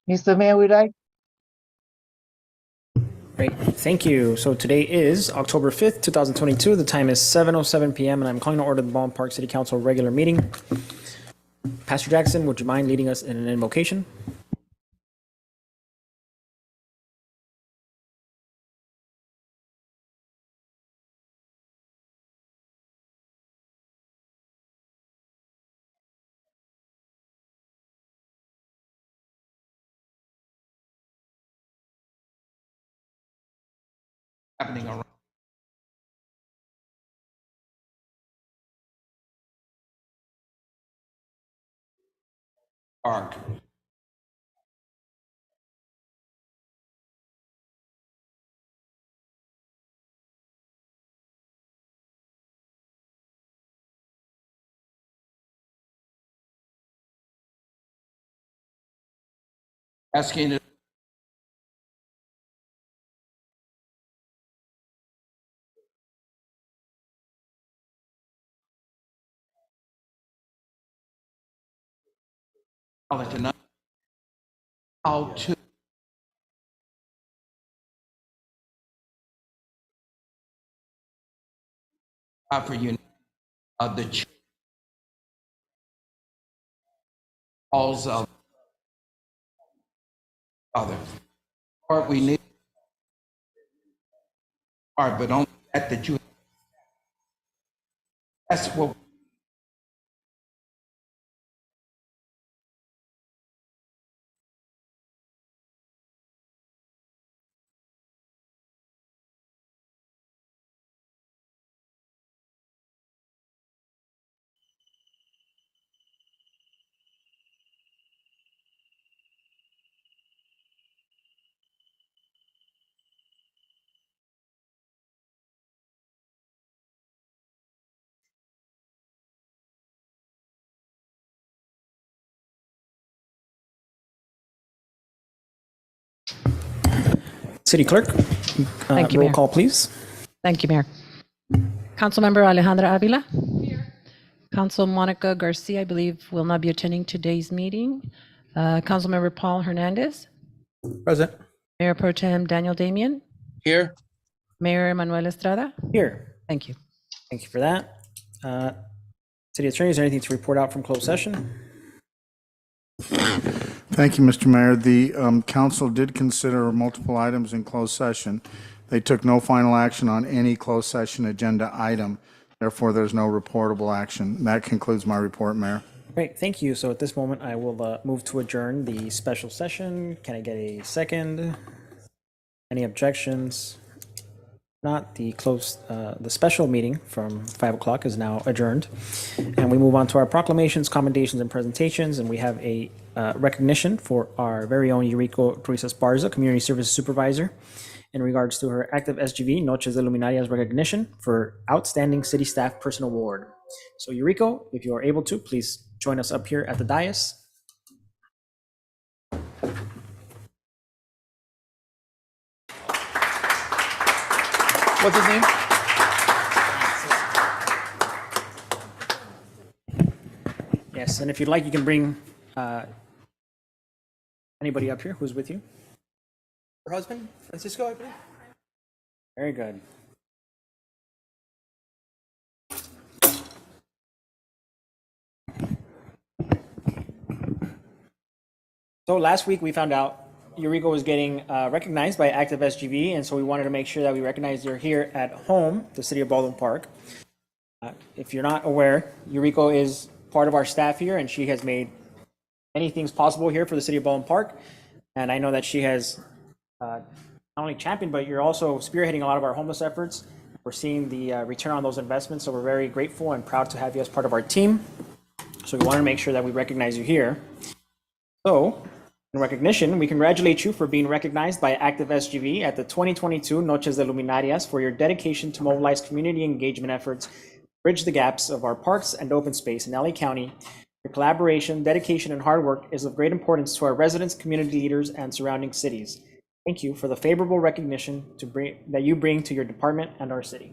Mr. Mayor, would I? Great, thank you. So today is October 5th, 2022. The time is 7:07 p.m. and I'm calling to order the Baldwin Park City Council regular meeting. Pastor Jackson, would you mind leading us in an invocation? Happening around park. Asking it. Tonight, how to offer you the calls of Father. Part we need part, but only that you. That's what. City Clerk, Thank you, roll Mayor. call, please. Thank you, Mayor. Councilmember Alejandra Avila. Council Monica Garcia, I believe, will not be attending today's meeting. Councilmember Paul Hernandez. Present. Mayor Pro Tem Daniel Damian. Here. Mayor Manuel Estrada. Here. Thank you. Thank you for that. City Attorney, is there anything to report out from closed session? Thank you, Mr. Mayor. The council did consider multiple items in closed session. They took no final action on any closed session agenda item. Therefore, there's no reportable action. That concludes my report, Mayor. Great, thank you. So at this moment, I will move to adjourn the special session. Can I get a second? Any objections? Not, the special meeting from 5 o'clock is now adjourned. And we move on to our proclamations, commendations, and presentations. And we have a recognition for our very own Yuriko Ruiz Esparza, Community Services Supervisor, in regards to her active SGV Noches de Luminarias recognition for Outstanding City Staff Person Award. So Yuriko, if you are able to, please join us up here at the dais. What's his name? Yes, and if you'd like, you can bring anybody up here who's with you. Her husband, Francisco, I believe. Very good. So last week we found out Yuriko was getting recognized by Active SGV, and so we wanted to make sure that we recognized her here at home, the City of Baldwin Park. If you're not aware, Yuriko is part of our staff here, and she has made many things possible here for the City of Baldwin Park. And I know that she has not only championed, but you're also spearheading a lot of our homeless efforts. We're seeing the return on those investments, so we're very grateful and proud to have you as part of our team. So we want to make sure that we recognize you here. So, in recognition, we congratulate you for being recognized by Active SGV at the 2022 Noches de Luminarias for your dedication to mobilize community engagement efforts, bridge the gaps of our parks and open space in LA County. Your collaboration, dedication, and hard work is of great importance to our residents, community leaders, and surrounding cities. Thank you for the favorable recognition that you bring to your department and our city.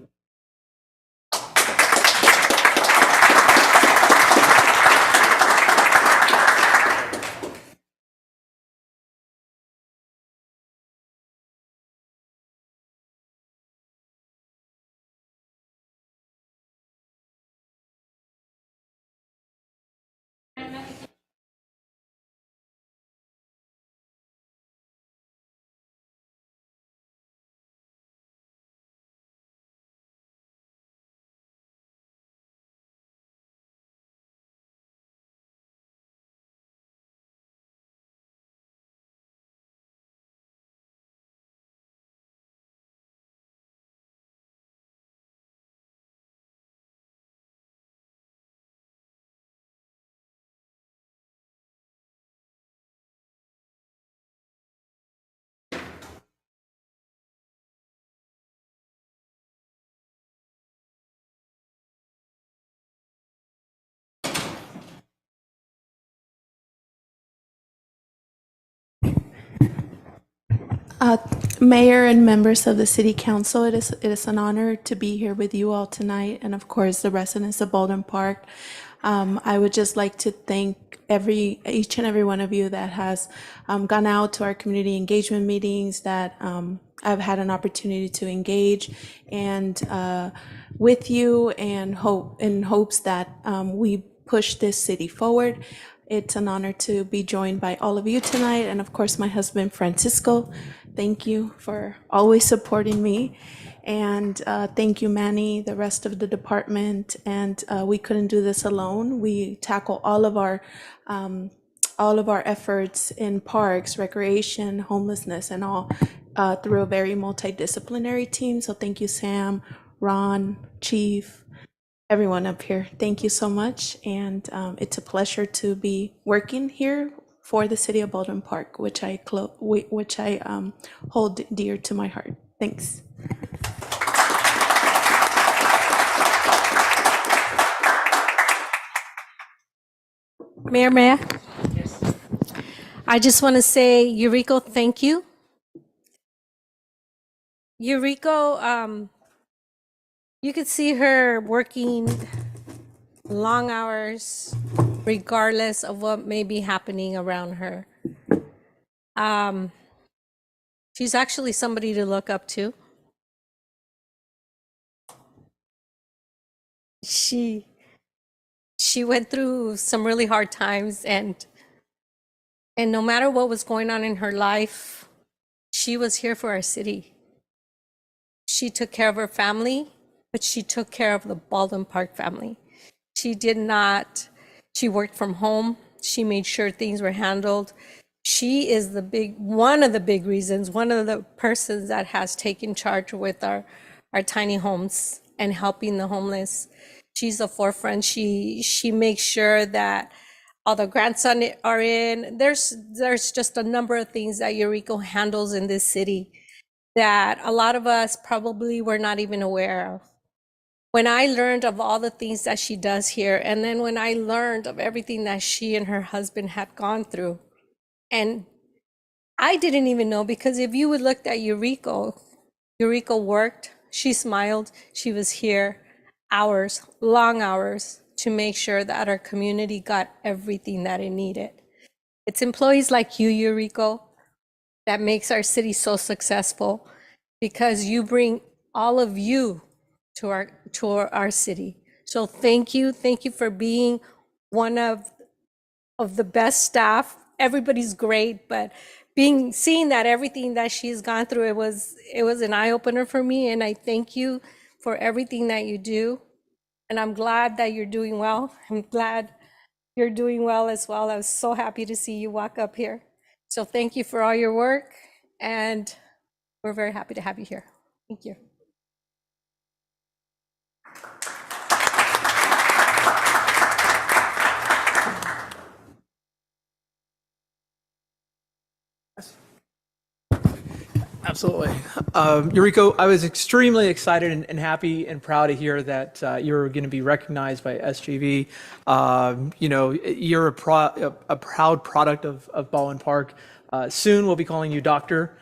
Mayor and members of the City Council, it is an honor to be here with you all tonight, and of course, the residents of Baldwin Park. I would just like to thank each and every one of you that has gone out to our community engagement meetings, that I've had an opportunity to engage and with you, and in hopes that we push this city forward. It's an honor to be joined by all of you tonight, and of course, my husband, Francisco. Thank you for always supporting me. And thank you, Manny, the rest of the department. And we couldn't do this alone. We tackle all of our efforts in parks, recreation, homelessness, and all through a very multidisciplinary team. So thank you, Sam, Ron, Chief, everyone up here. Thank you so much. And it's a pleasure to be working here for the City of Baldwin Park, which I hold dear to my heart. Thanks. Mayor, I just want to say, Eureka, thank you. Eureka, you could see her working long hours, regardless of what may be happening around her. She's actually somebody to look up to. She went through some really hard times, and no matter what was going on in her life, she was here for our city. She took care of her family, but she took care of the Baldwin Park family. She worked from home. She made sure things were handled. She is one of the big reasons, one of the persons that has taken charge with our tiny homes and helping the homeless. She's the forefront. She makes sure that all the grants are in. There's just a number of things that Eureka handles in this city that a lot of us probably were not even aware of. When I learned of all the things that she does here, and then when I learned of everything that she and her husband had gone through, and I didn't even know, because if you would look at Eureka worked, she smiled, she was here hours, long hours, to make sure that our community got everything that it needed. It's employees like you, Eureka, that makes our city so successful, because you bring all of you to our city. So thank you for being one of the best staff. Everybody's great, but seeing that everything that she's gone through, it was an eye opener for me, and I thank you for everything that you do. And I'm glad that you're doing well. I'm glad you're doing well as well. I was so happy to see you walk up here. So thank you for all your work, and we're very happy to have you here. Thank you. Absolutely. Eureka, I was extremely excited and happy and proud to hear that you're going to be recognized by SGV. You're a proud product of Baldwin Park. Soon we'll be calling you Doctor,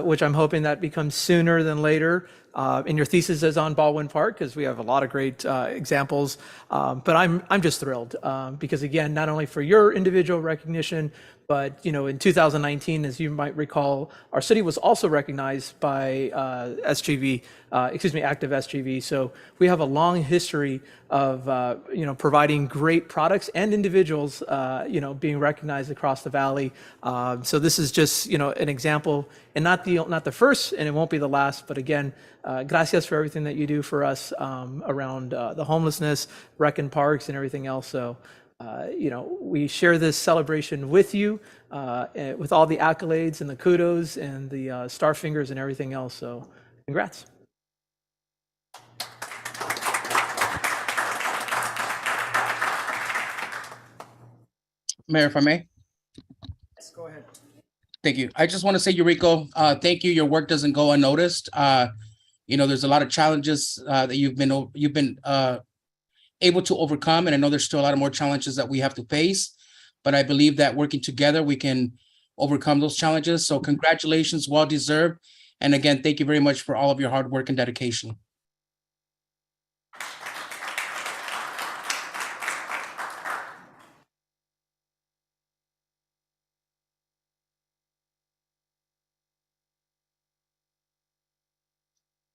which I'm hoping that becomes sooner than later. And your thesis is on Baldwin Park, because we have a lot of great examples. But I'm just thrilled because, again, not only for your individual recognition, but in 2019, as you might recall, our city was also recognized by SGV, Active SGV. So we have a long history of providing great products and individuals being recognized across the valley. So this is just an example, and not the first, and it won't be the last. But again, gracias for everything that you do for us around the homelessness, rec and parks, and everything else. So. We share this celebration with you, with all the accolades and the kudos and the star fingers and everything else. So, congrats. Mayor, if I may. Yes, go ahead. Thank you. I just want to say, Eureka, thank you. Your work doesn't go unnoticed. There's a lot of challenges that you've been able to overcome, and I know there's still a lot of more challenges that we have to face. But I believe that working together, we can overcome those challenges. So congratulations, well deserved. And again, thank you very much for all of your hard work and dedication.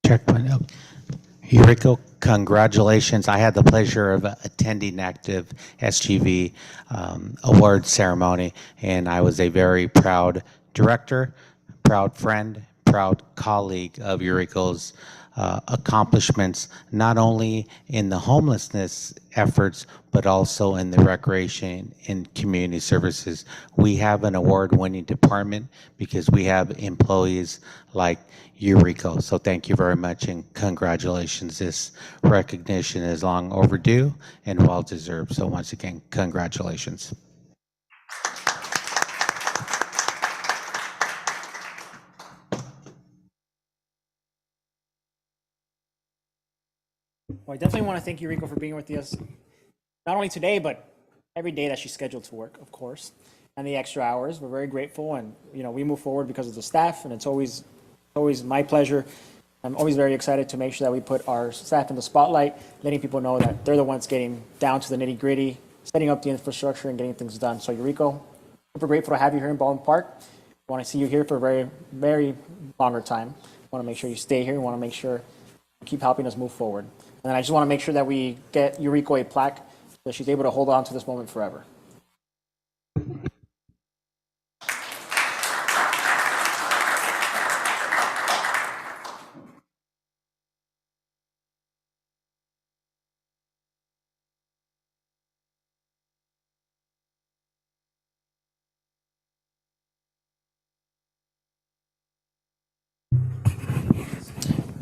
Checkpoint. Oh. Eureka, congratulations. I had the pleasure of attending active SGV award ceremony, and I was a very proud director, proud friend, proud colleague of Eureka's accomplishments, not only in the homelessness efforts, but also in the recreation and community services. We have an award-winning department because we have employees like Eureka. So thank you very much and congratulations. This recognition is long overdue and well-deserved. So once again, congratulations. Well, I definitely want to thank Eureka for being with us, not only today, but every day that she's scheduled to work, of course, and the extra hours. We're very grateful, and we move forward because of the staff, and it's always my pleasure. I'm always very excited to make sure that we put our staff in the spotlight, letting people know that they're the ones getting down to the nitty gritty, setting up the infrastructure and getting things done. So Eureka, super grateful to have you here in Baldwin Park. I want to see you here for a very, very longer time. I want to make sure you stay here. I want to make sure you keep helping us move forward. And then I just want to make sure that we get Eureka a plaque so that she's able to hold on to this moment forever.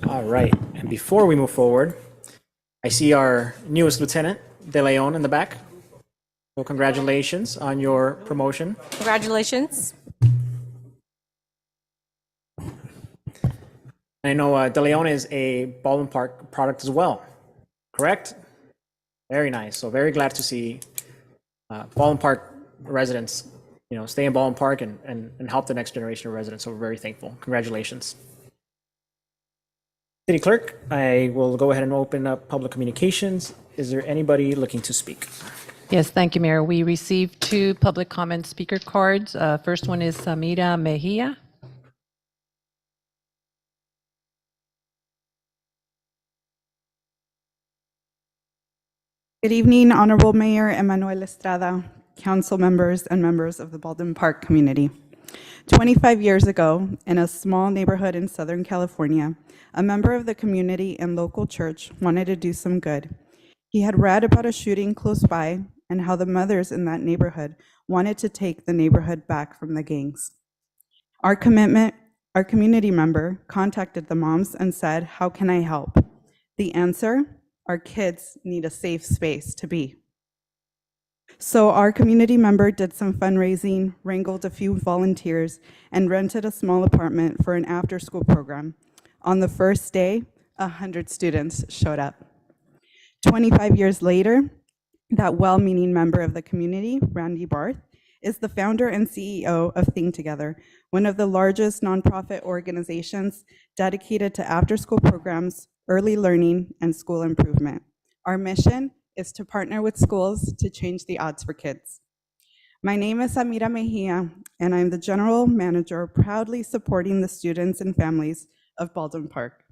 All right, and before we move forward, I see our newest lieutenant, De Leon, in the back. So congratulations on your promotion. Congratulations. I know De Leon is a Baldwin Park product as well, correct? Very nice. So very glad to see Baldwin Park residents, stay in Baldwin Park and help the next generation of residents. So we're very thankful. Congratulations. City Clerk, I will go ahead and open up public communications. Is there anybody looking to speak? Yes, thank you, Mayor. We received 2 public comment speaker cards. First one is Samira Mejia. Good evening, Honorable Mayor Emanuel Estrada, council members, and members of the Baldwin Park community. 25 years ago, in a small neighborhood in Southern California, a member of the community and local church wanted to do some good. He had read about a shooting close by and how the mothers in that neighborhood wanted to take the neighborhood back from the gangs. Our community member contacted the moms and said, "How can I help?" The answer: our kids need a safe space to be. So our community member did some fundraising, wrangled a few volunteers, and rented a small apartment for an after-school program. On the first day, 100 students showed up. 25 years later, that well-meaning member of the community, Randy Barth, is the founder and CEO of Think Together, one of the largest nonprofit organizations dedicated to after-school programs, early learning, and school improvement. Our mission is to partner with schools to change the odds for kids. My name is Samira Mejia, and I'm the general manager proudly supporting the students and families of Baldwin Park.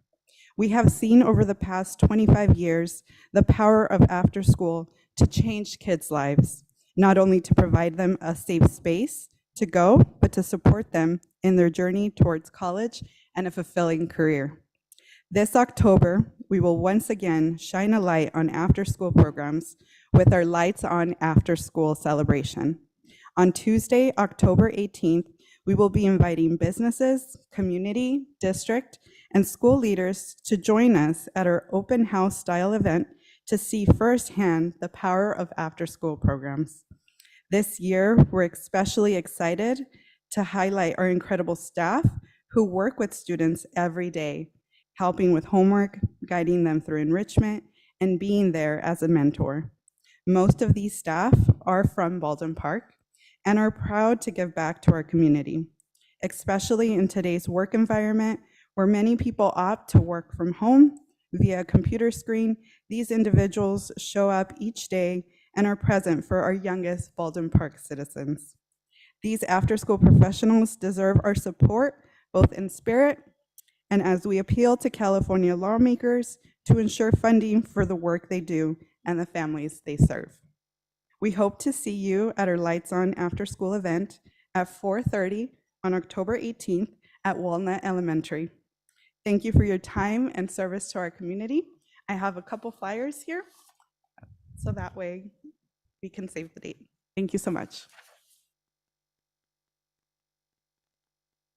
We have seen over the past 25 years the power of after school to change kids' lives, not only to provide them a safe space to go, but to support them in their journey towards college and a fulfilling career. This October, we will once again shine a light on after-school programs with our Lights On After School celebration. On Tuesday, October 18th, we will be inviting businesses, community, district, and school leaders to join us at our open house style event to see firsthand the power of after-school programs. This year, we're especially excited to highlight our incredible staff who work with students every day, helping with homework, guiding them through enrichment, and being there as a mentor. Most of these staff are from Baldwin Park, and are proud to give back to our community, especially in today's work environment where many people opt to work from home via a computer screen. These individuals show up each day and are present for our youngest Baldwin Park citizens. These after-school professionals deserve our support, both in spirit and as we appeal to California lawmakers to ensure funding for the work they do and the families they serve. We hope to see you at our Lights On after-school event at 4:30 on October 18th at Walnut Elementary. Thank you for your time and service to our community. I have a couple flyers here, so that way we can save the date. Thank you so much.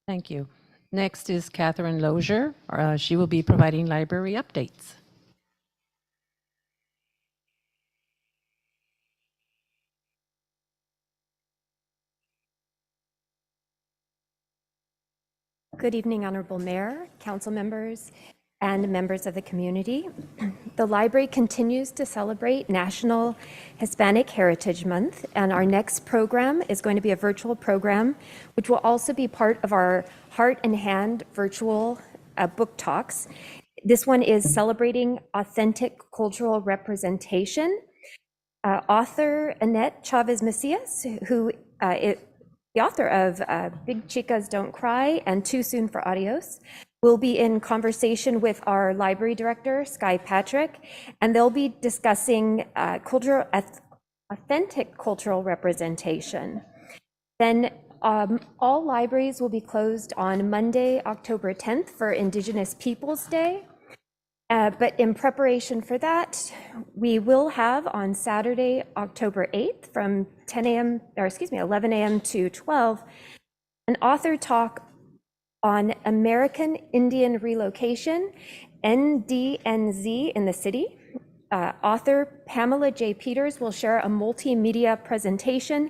Thank you. Next is Catherine Lozier. She will be providing library updates. Good evening, Honorable Mayor, council members, and members of the community. The library continues to celebrate National Hispanic Heritage Month, and our next program is going to be a virtual program, which will also be part of our Heart and Hand virtual book talks. This one is celebrating authentic cultural representation. Author Annette Chavez Macias, who is the author of Big Chicas Don't Cry and Too Soon for Adios, will be in conversation with our library director, Sky Patrick, and they'll be discussing authentic cultural representation. Then all libraries will be closed on Monday, October 10th for Indigenous Peoples Day. But in preparation for that, we will have on Saturday, October 8th from 11 a.m. to 12, an author talk on American Indian relocation, NDNZ in the city. Author Pamela J. Peters will share a multimedia presentation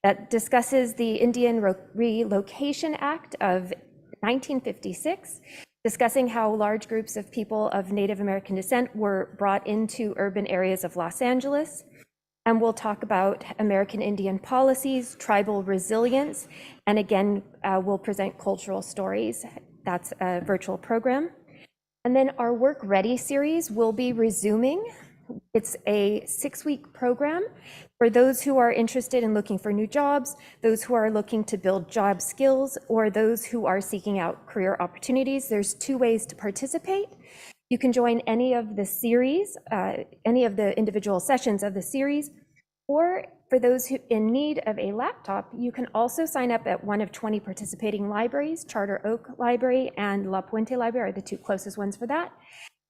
that discusses the Indian Relocation Act of 1956, discussing how large groups of people of Native American descent were brought into urban areas of Los Angeles. And we'll talk about American Indian policies, tribal resilience, and again, we'll present cultural stories. That's a virtual program. And then our Work Ready series will be resuming. It's a 6-week program for those who are interested in looking for new jobs, those who are looking to build job skills, or those who are seeking out career opportunities. There's 2 ways to participate. You can join any of the series, any of the individual sessions of the series, or for those who in need of a laptop, you can also sign up at one of 20 participating libraries. Charter Oak Library and La Puente Library are the 2 closest ones for that.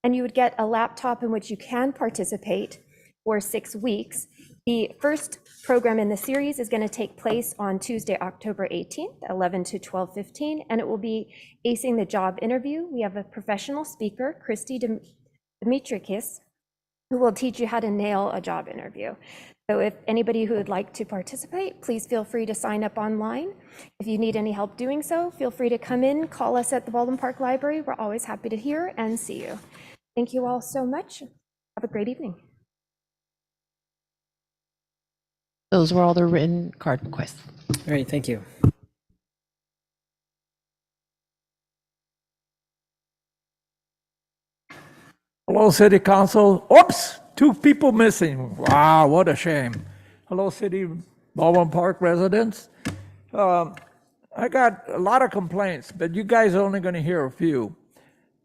And you would get a laptop in which you can participate for 6 weeks. The first program in the series is going to take place on Tuesday, October 18th, 11 to 12:15, and it will be Acing the Job Interview. We have a professional speaker, Christy Dimitrikis, who will teach you how to nail a job interview. So if anybody who would like to participate, please feel free to sign up online. If you need any help doing so, feel free to come in, call us at the Baldwin Park Library. We're always happy to hear and see you. Thank you all so much. Have a great evening. Those were all the written card requests. All right, thank you. Hello, City Council. Oops, 2 people missing. Wow, what a shame. Hello, City Baldwin Park residents. I got a lot of complaints, but you guys are only going to hear a few.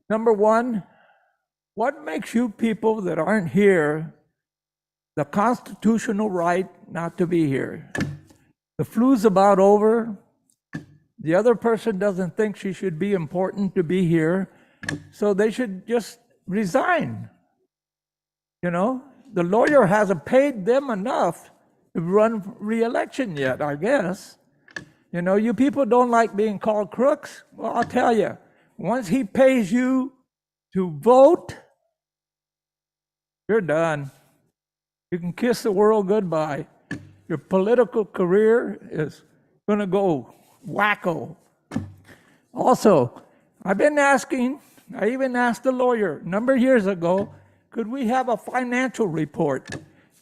Number 1, what makes you people that aren't here the constitutional right not to be here? The flu's about over. The other person doesn't think she should be important to be here, so they should just resign. You know, the lawyer hasn't paid them enough to run re-election yet, I guess. You know, you people don't like being called crooks. Well, I'll tell you, once he pays you to vote, you're done. You can kiss the world goodbye. Your political career is going to go wacko. Also, I've been asking, I even asked the lawyer a number of years ago, could we have a financial report?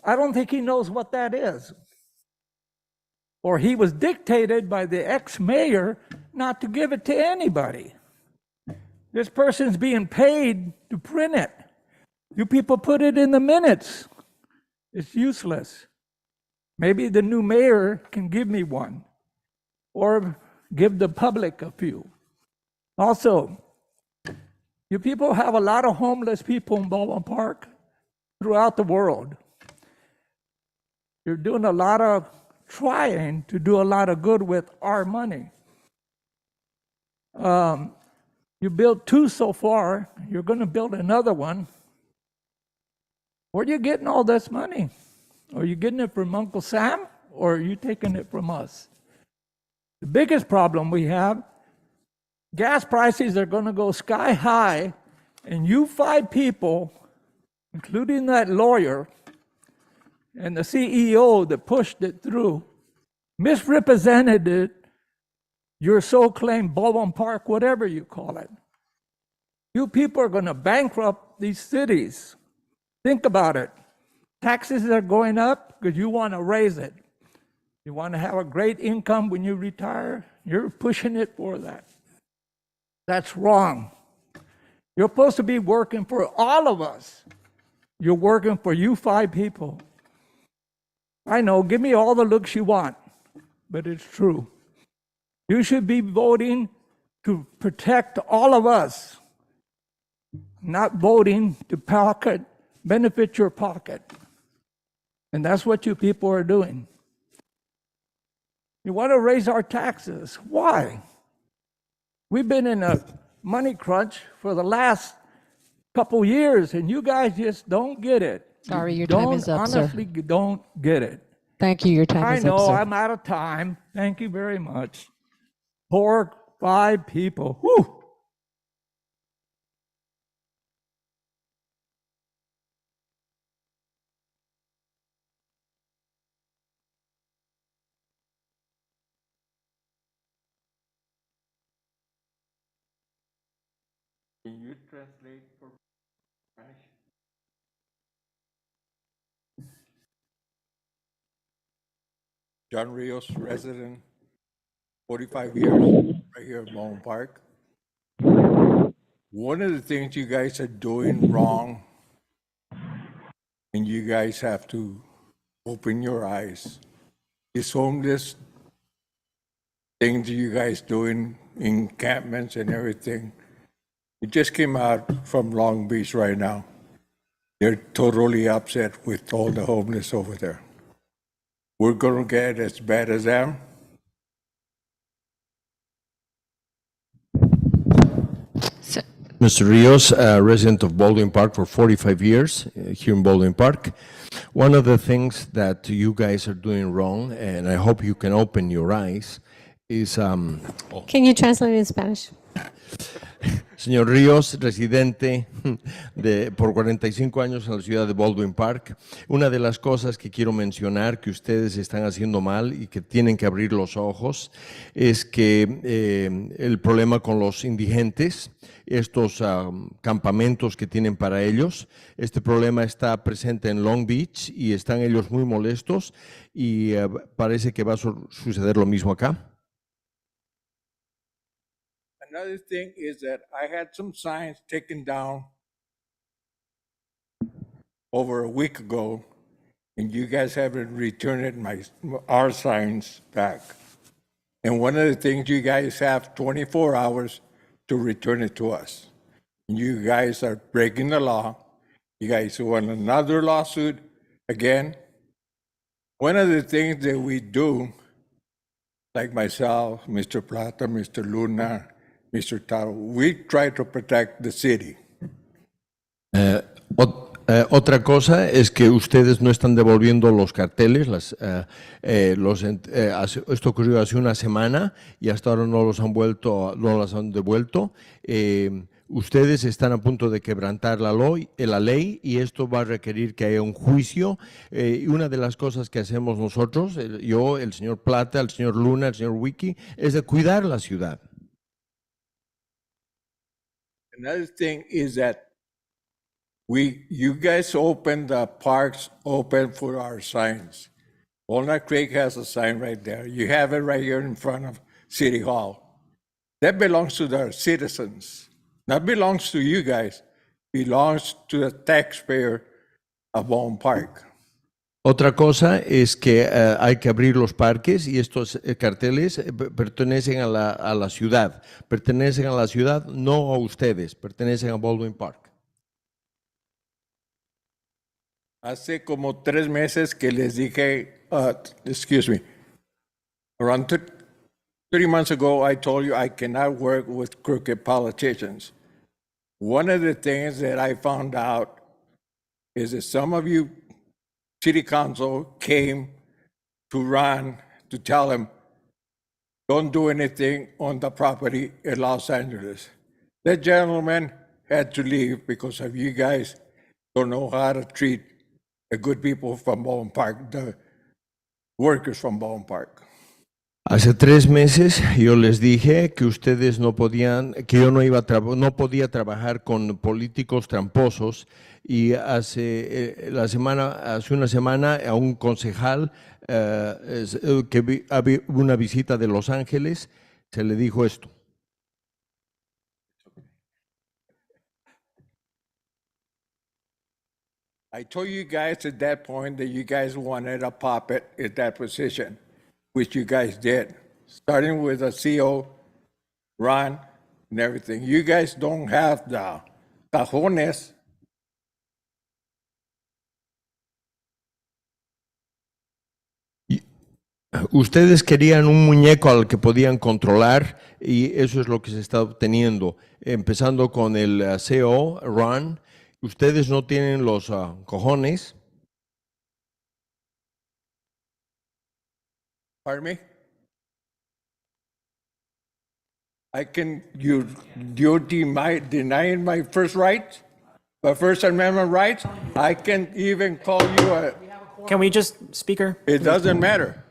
I don't think he knows what that is. or he was dictated by the ex-mayor not to give it to anybody. This person's being paid to print it. You people put it in the minutes. It's useless. Maybe the new mayor can give me one, or give the public a few. Also, you people have a lot of homeless people in Baldwin Park throughout the world. You're doing a lot of trying to do a lot of good with our money. You built 2 so far. You're going to build another one. Where are you getting all this money? Are you getting it from Uncle Sam, or are you taking it from us? The biggest problem we have, gas prices are going to go sky high, and you 5 people, including that lawyer and the CEO that pushed it through, misrepresented it, your so-claimed Baldwin Park, whatever you call it. You people are going to bankrupt these cities. Think about it. Taxes are going up because you want to raise it. You want to have a great income when you retire, you're pushing it for that. That's wrong. You're supposed to be working for all of us. You're working for you 5 people. I know, give me all the looks you want, but it's true. You should be voting to protect all of us, not voting to benefit your pocket. And that's what you people are doing. You want to raise our taxes. Why? We've been in a money crunch for the last couple years, and you guys just don't get it. Sorry, your time is up, sir. Honestly, you don't get it. Thank you. Your time I is up, know, sir. I'm out of time. Thank you very much. Poor 5 people. Whew. Can you translate for Spanish? John Rios, resident, 45 years, right here at Baldwin Park. One of the things you guys are doing wrong, and you guys have to open your eyes, is homeless things you guys doing, encampments and everything. It just came out from Long Beach right now. They're totally upset with all the homeless over there. We're gonna get as bad as them. Mr. Rios, resident of Baldwin Park for 45 years, here in Baldwin Park. One of the things that you guys are doing wrong, and I hope you can open your eyes, is... Can you translate in Spanish? Señor Ríos, residente por 45 años en la ciudad de Baldwin Park, una de las cosas que quiero mencionar que ustedes están haciendo mal y que tienen que abrir los ojos es que el problema con los indigentes, estos campamentos que tienen para ellos, este problema está presente en Long Beach y están ellos muy molestos y parece que va a suceder lo mismo acá. Another thing is that I had some signs taken down over a week ago, and you guys haven't returned our signs back. And one of the things, you guys have 24 hours to return it to us. And you guys are breaking the law. You guys want another lawsuit again. One of the things that we do, like myself, Mr. Plata, Mr. Luna, Mr. Taro, we try to protect the city. Otra cosa es que ustedes no están devolviendo los carteles. Esto ocurrió hace una semana y hasta ahora no los han devuelto. Ustedes están a punto de quebrantar la ley y esto va a requerir que haya un juicio. Y una de las cosas que hacemos nosotros, yo, el señor Plata, el señor Luna, el señor Wiki, es de cuidar la ciudad. Another thing is that you guys open the parks open for our signs. Walnut Creek has a sign right there. You have it right here in front of City Hall. That belongs to the citizens. That belongs to you guys. Belongs to the taxpayer of Baldwin Park. Otra cosa es que hay que abrir los parques y estos carteles pertenecen a la ciudad. Pertenecen a la ciudad, no a ustedes. Pertenecen a Baldwin Park. Hace como 3 meses que les dije, excuse me, around 3 months ago, I told you I cannot work with crooked politicians. One of the things that I found out is that some of you city council came to Ron to tell him, don't do anything on the property in Los Angeles. That gentleman had to leave because of you guys don't know how to treat the good people from Baldwin Park, the workers from Baldwin Park. Hace 3 meses yo les dije que ustedes no podían, que yo no podía trabajar con políticos tramposos y hace una semana a un concejal que había una visita de Los Ángeles se le dijo esto. I told you guys at that point that you guys wanted a puppet at that position, which you guys did, starting with a CO, Ron, and everything. You guys don't have the cajones. Ustedes querían un muñeco al que podían controlar y eso es lo que se está obteniendo, empezando con el CO, Ron. Ustedes no tienen los cojones. Pardon me? You're denying my first rights, my First Amendment rights? I can even call you a... Can we just, Speaker? It doesn't matter.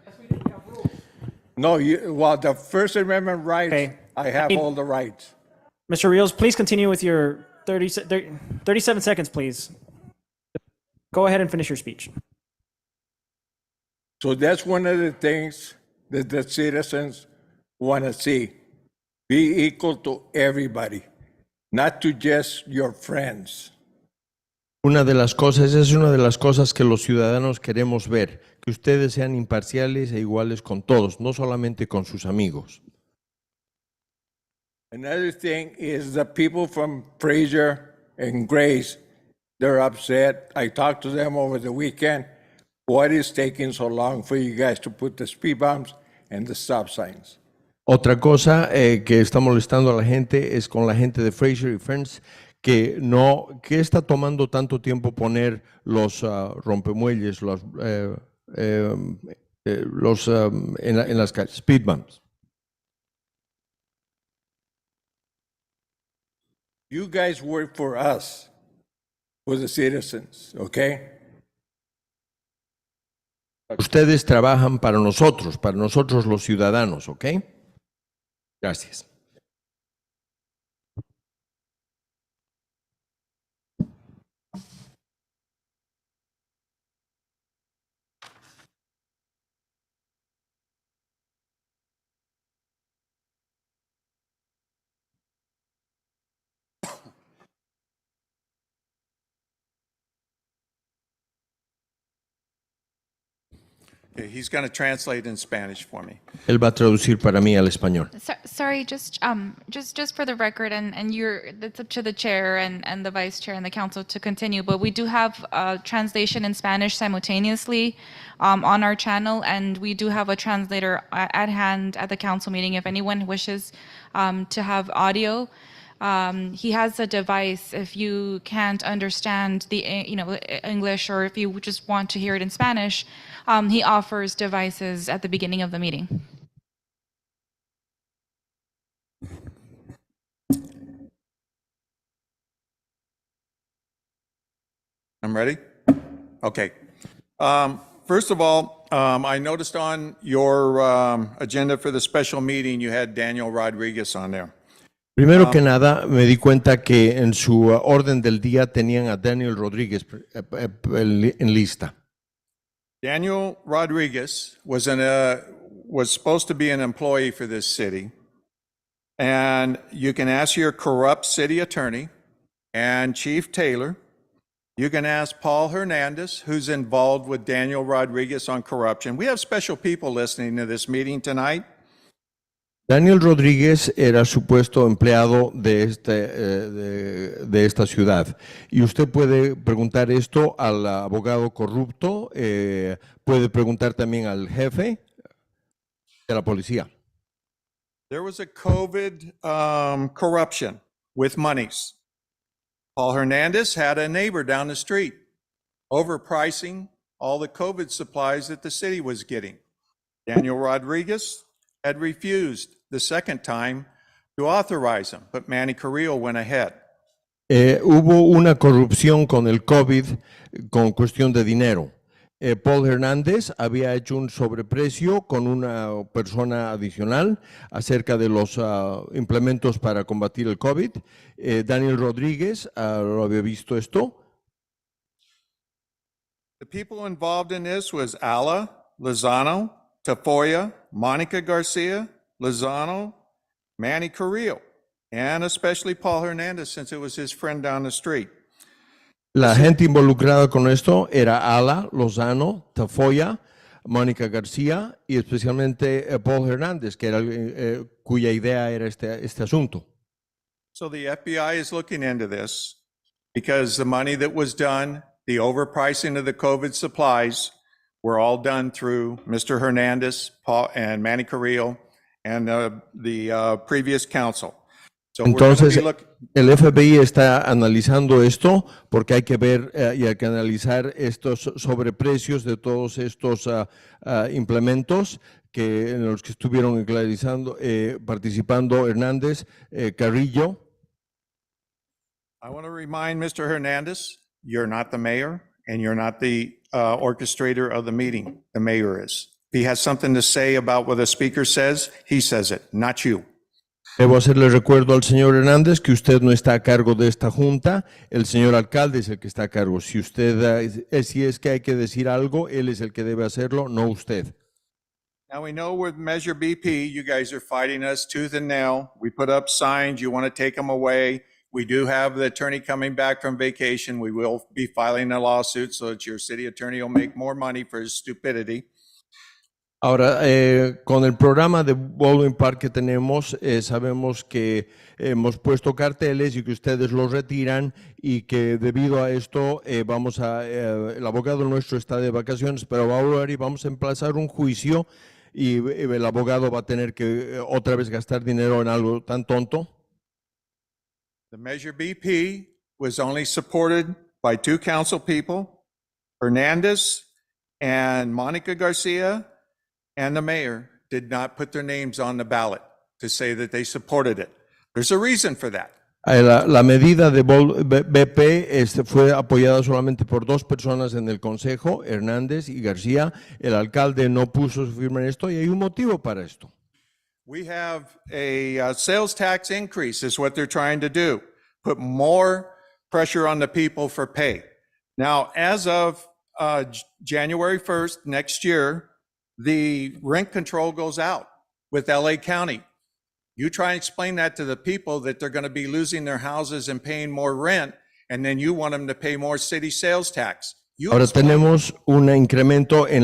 No, the First Amendment rights, Okay. I have all the rights. Mr. Rios, please continue with your 37 seconds, please. Go ahead and finish your speech. So that's one of the things that the citizens want to see. Be equal to everybody, not to just your friends. Es una de las cosas que los ciudadanos queremos ver, que ustedes sean imparciales e iguales con todos, no solamente con sus amigos. Another thing is the people from Fraser and Grace, they're upset. I talked to them over the weekend. What is taking so long for you guys to put the speed bumps and the stop signs? Otra cosa que está molestando a la gente es con la gente de Fraser y Friends que está tomando tanto tiempo poner los rompemuelles, en las calles, speed bumps. You guys work for us, for the citizens, okay? Ustedes trabajan para nosotros los ciudadanos, ¿ok? Gracias. He's going to translate in Spanish for me. Él va a traducir para mí al español. Sorry, just for the record, and it's up to the chair and the vice chair and the council to continue, but we do have translation in Spanish simultaneously on our channel, and we do have a translator at hand at the council meeting if anyone wishes to have audio. He has a device if you can't understand the English, or if you just want to hear it in Spanish. He offers devices at the beginning of the meeting. I'm ready? Okay. First of all, I noticed on your agenda for the special meeting, you had Daniel Rodriguez on there. Primero que nada, me di cuenta que en su orden del día tenían a Daniel Rodríguez en lista. Daniel Rodriguez was supposed to be an employee for this city. And you can ask your corrupt city attorney and Chief Taylor. You can ask Paul Hernandez, who's involved with Daniel Rodriguez on corruption. We have special people listening to this meeting tonight. Daniel Rodríguez era supuesto empleado de esta ciudad. Y usted puede preguntar esto al abogado corrupto, puede preguntar también al jefe de la policía. There was a COVID corruption with monies. Paul Hernandez had a neighbor down the street overpricing all the COVID supplies that the city was getting. Daniel Rodriguez had refused the second time to authorize them, but Manny Carrillo went ahead. Hubo una corrupción con el COVID con cuestión de dinero. Paul Hernández había hecho un sobreprecio con una persona adicional acerca de los implementos para combatir el COVID. Daniel Rodríguez lo había visto esto. The people involved in this was Ala, Lozano, Tafoya, Monica Garcia, Lozano, Manny Carrillo, and especially Paul Hernandez, since it was his friend down the street. La gente involucrada con esto era Ala, Lozano, Tafoya, Mónica García y especialmente Paul Hernández, que era cuya idea era este asunto. So the FBI is looking into this because the money that was done, the overpricing of the COVID supplies, were all done through Mr. Hernandez, Paul, and Manny Carrillo, and the previous council. So entonces, el FBI está analizando esto porque hay que ver y hay que analizar estos sobreprecios de todos estos implementos en los que estuvieron participando Hernández, Carrillo. I want to remind Mr. Hernandez, you're not the mayor and you're not the orchestrator of the meeting. The mayor is. If he has something to say about what the speaker says, he says it, not you. Debo hacerle recuerdo al señor Hernández que usted no está a cargo de esta junta, el señor alcalde es el que está a cargo. Si es que hay que decir algo, él es el que debe hacerlo, no usted. Now we know with Measure BP, you guys are fighting us tooth and nail. We put up signs, you want to take them away. We do have the attorney coming back from vacation. We will be filing a lawsuit so that your city attorney will make more money for his stupidity. Ahora, con el programa de Baldwin Park que tenemos, sabemos que hemos puesto carteles y que ustedes los retiran y que debido a esto el abogado nuestro está de vacaciones, pero va a volver y vamos a emplazar un juicio y el abogado va a tener que otra vez gastar dinero en algo tan tonto. The Measure BP was only supported by two council people, Hernandez and Monica Garcia, and the mayor did not put their names on the ballot to say that they supported it. There's a reason for that. La medida de BP fue apoyada solamente por dos personas en el consejo, Hernández y García. El alcalde no puso su firma en esto y hay un motivo para esto. We have a sales tax increase is what they're trying to do. Put more pressure on the people for pay. Now, as of January 1st next year, the rent control goes out with LA County. You try and explain that to the people that they're going to be losing their houses and paying more rent, and then you want them to pay more city sales tax. Ahora tenemos un incremento en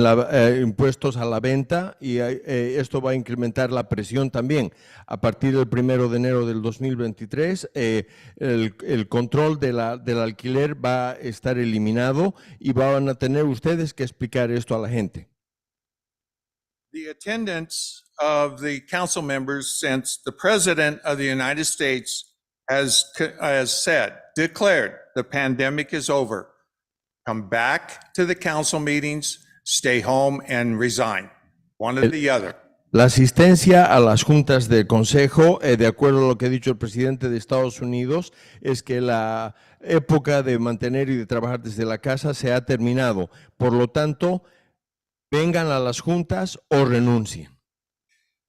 impuestos a la venta y esto va a incrementar la presión también. A partir del 1 de enero del 2023, el control del alquiler va a estar eliminado y van a tener ustedes que explicar esto a la gente. The attendance of the council members since the President of the United States has declared the pandemic is over. Come back to the council meetings, stay home and resign. One or the other. La asistencia a las juntas del Consejo, de acuerdo a lo que ha dicho el presidente de Estados Unidos, es que la época de mantener y de trabajar desde la casa se ha terminado. Por lo tanto, vengan a las juntas o renuncien.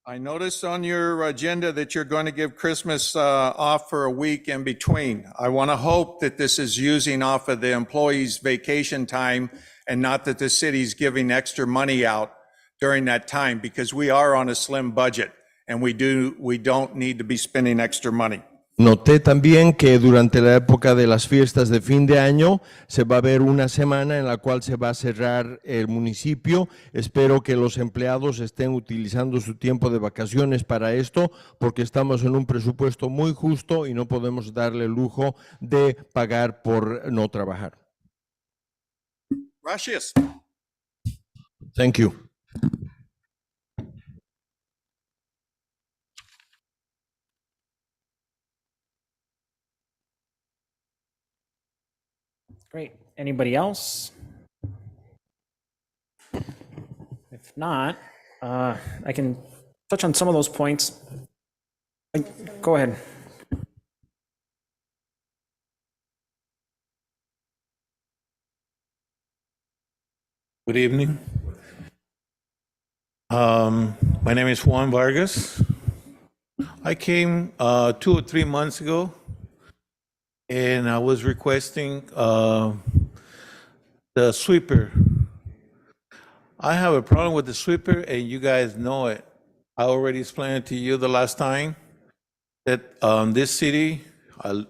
I noticed on your agenda that you're going to give Christmas off for a week in between. I want to hope that this is using off of the employees' vacation time and not that the city's giving extra money out during that time, because we are on a slim budget and we don't need to be spending extra money. Noté también que durante la época de las fiestas de fin de año se va a ver una semana en la cual se va a cerrar el municipio. Espero que los empleados estén utilizando su tiempo de vacaciones para esto, porque estamos en un presupuesto muy justo y no podemos darle el lujo de pagar por no trabajar. Gracias. Thank you. Great. Anybody else? If not, I can touch on some of those points. Go ahead. Good evening. My name is Juan Vargas. I came 2 or 3 months ago, and I was requesting the sweeper. I have a problem with the sweeper, and you guys know it. I already explained it to you the last time that this city,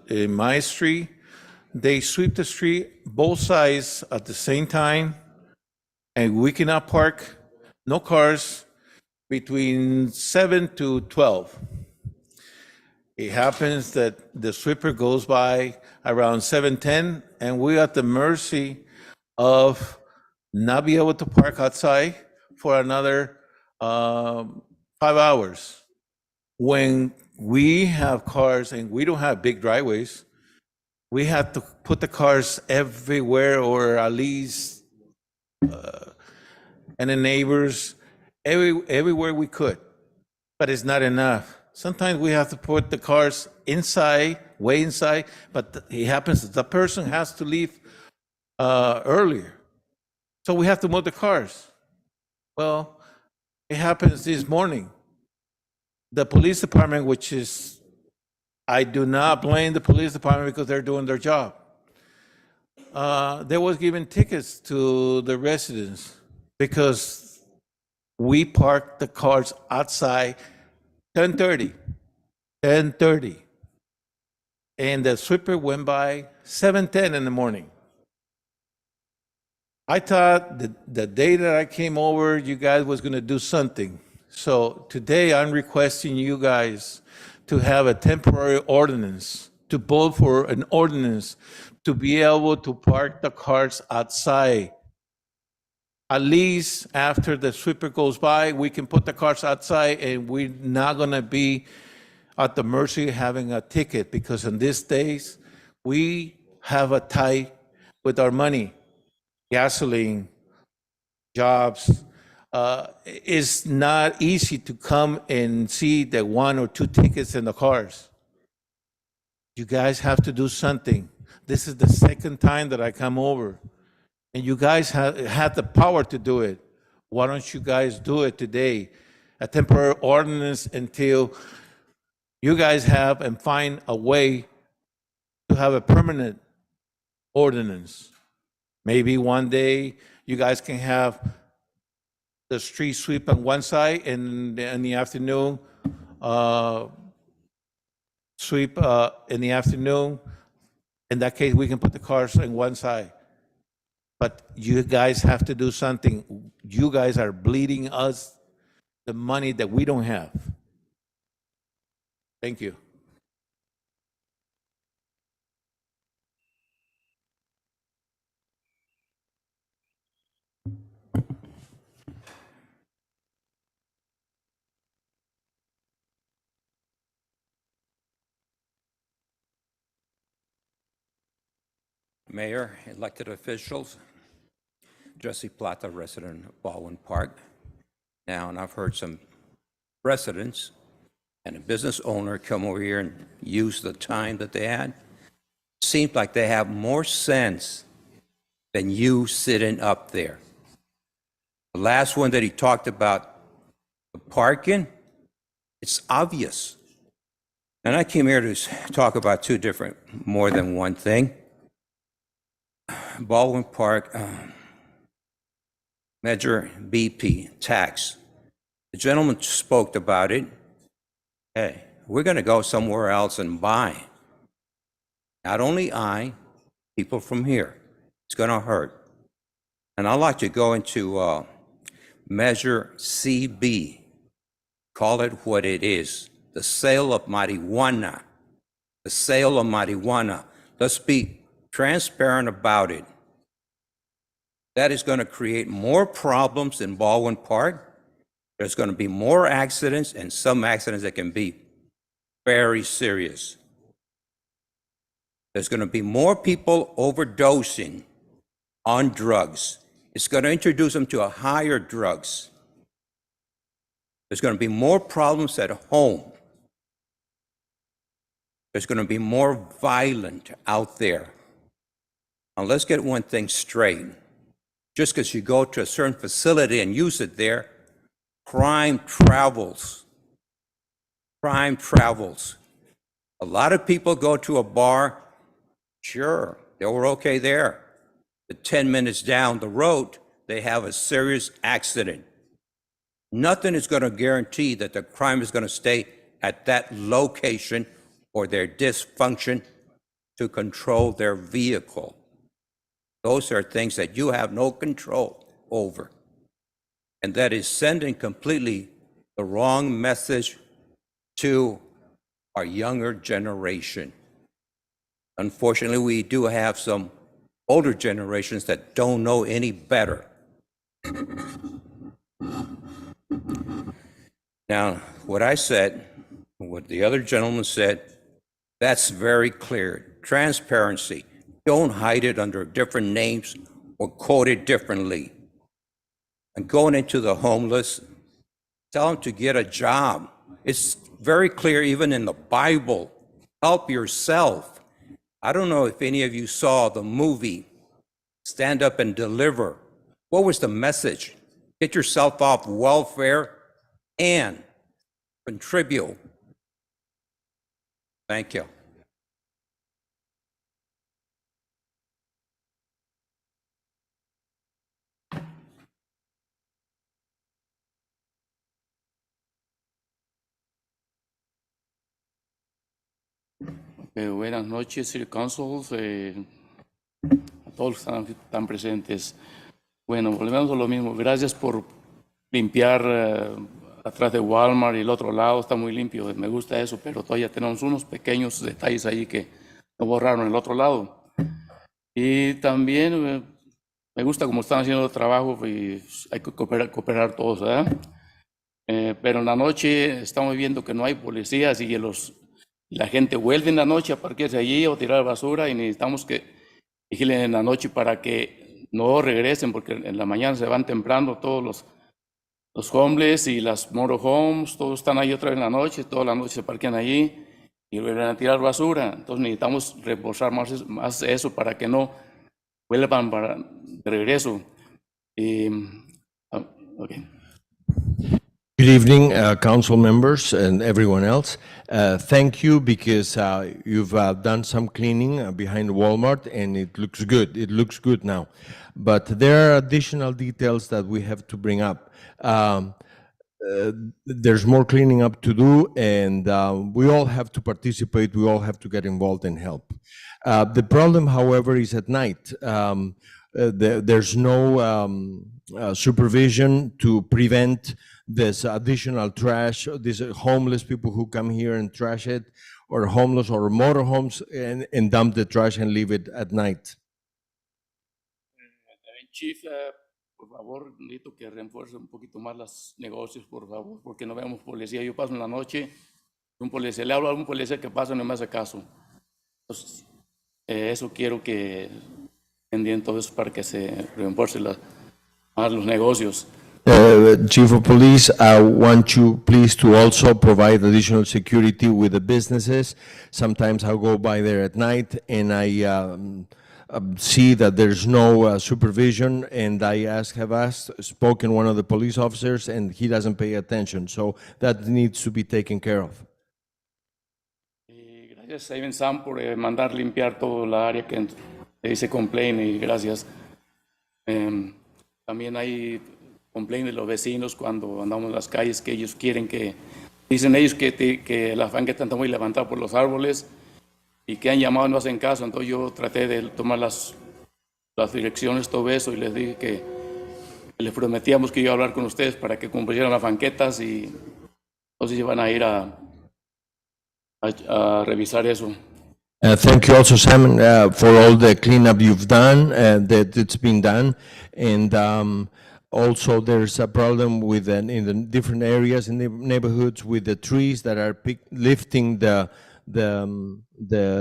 in my street, they sweep the street both sides at the same time, and we cannot park, no cars, between 7 to 12. It happens that the sweeper goes by around 7:10, and we're at the mercy of not be able to park outside for another 5 hours. When we have cars and we don't have big driveways, we have to put the cars everywhere, or at least and the neighbors, everywhere we could, but it's not enough. Sometimes we have to put the cars inside, way inside, but it happens that the person has to leave earlier. So we have to move the cars. Well, it happens this morning. The police department, which is, I do not blame the police department because they're doing their job. They was giving tickets to the residents because we parked the cars outside 10:30, and the sweeper went by 7:10 in the morning. I thought that the day that I came over, you guys was gonna do something. So today I'm requesting you guys to have a temporary ordinance, to vote for an ordinance to be able to park the cars outside. At least after the sweeper goes by, we can put the cars outside and we're not gonna be at the mercy of having a ticket, because in these days, we have a tie with our money. Gasoline, jobs. It's not easy to come and see the 1 or 2 tickets in the cars. You guys have to do something. This is the second time that I come over, and you guys had the power to do it. Why don't you guys do it today? A temporary ordinance until you guys have and find a way to have a permanent ordinance. Maybe one day you guys can have the street sweep on one side, and in the afternoon, sweep in the afternoon. In that case, we can put the cars on one side. But you guys have to do something. You guys are bleeding us the money that we don't have. Thank you. Mayor, elected officials, Jesse Plata, resident of Baldwin Park. Now, and I've heard some residents and a business owner come over here and use the time that they had. Seems like they have more sense than you sitting up there. The last one that he talked about, the parking, It's obvious. And I came here to talk about more than one thing. Baldwin Park, Measure BP, tax. The gentleman spoke about it. Hey, we're going to go somewhere else and buy. Not only people from here. It's going to hurt. And I'd like to go into Measure CB. Call it what it is. The sale of marijuana. The sale of marijuana. Let's be transparent about it. That is going to create more problems in Baldwin Park. There's going to be more accidents, and some accidents that can be very serious. There's going to be more people overdosing on drugs. It's going to introduce them to a higher drugs. There's going to be more problems at home. There's going to be more violent out there. Now let's get one thing straight. Just because you go to a certain facility and use it there, crime travels. Crime travels. A lot of people go to a bar, sure, they were okay there. But 10 minutes down the road, they have a serious accident. Nothing is going to guarantee that the crime is going to stay at that location or their dysfunction to control their vehicle. Those are things that you have no control over. And that is sending completely the wrong message to our younger generation. Unfortunately, we do have some older generations that don't know any better. Now, what I said, what the other gentleman said, that's very clear. Transparency. Don't hide it under different names or quote it differently. And going into the homeless, tell them to get a job. It's very clear even in the Bible. Help yourself. I don't know if any of you saw the movie Stand Up and Deliver. What was the message? Get yourself off welfare and contribute. Thank you. Buenas noches, City Councils, a todos los que están presentes. Bueno, volvemos a lo mismo. Gracias por limpiar atrás de Walmart y el otro lado está muy limpio. Me gusta eso, pero todavía tenemos unos pequeños detalles ahí que no borraron el otro lado. Y también me gusta cómo están haciendo el trabajo y hay que cooperar todos, ¿verdad? Pero en la noche estamos viendo que no hay policías y la gente vuelve en la noche a parquearse allí o tirar basura y necesitamos que vigilen en la noche para que no regresen porque en la mañana se van temprano todos los homeless y las motorhomes, todos están ahí otra vez en la noche, toda la noche se parquean allí y vuelven a tirar basura. Entonces necesitamos reforzar más eso para que no vuelvan de regreso. Okay. Good evening, council members and everyone else. Thank you because you've done some cleaning behind Walmart and it looks good. It looks good now. But there are additional details that we have to bring up. There's more cleaning up to do and we all have to participate. We all have to get involved and help. The problem, however, is at night. There's no supervision to prevent this additional trash, these homeless people who come here and trash it, or homeless or motorhomes and dump the trash and leave it at night. Chief, por favor, necesito que refuerce un poquito más los negocios, por favor, porque no vemos policía. Yo paso en la noche, un policía, le hablo a un policía que pasa y no me hace caso. Entonces, eso quiero que entiendan todo eso para que se refuerce más los negocios. Chief of Police, I want you please to also provide additional security with the businesses. Sometimes I'll go by there at night and see that there's no supervision, and have spoken one of the police officers, and he doesn't pay attention. So that needs to be taken care of. Gracias, Ivan Sam, por mandar limpiar toda la área que dice complaint, y gracias. También hay complaint de los vecinos cuando andamos en las calles, que ellos quieren dicen ellos que la banqueta está muy levantada por los árboles y que han llamado y no hacen caso. Entonces yo traté de tomar las direcciones, todo eso, y les dije que les prometíamos que iba a hablar con ustedes para que cumplieran las banquetas, y entonces iban a ir a revisar eso. Thank you also, Simon, for all the cleanup you've done, that it's been done. And also there's a problem with in the different areas in the neighborhoods with the trees that are lifting the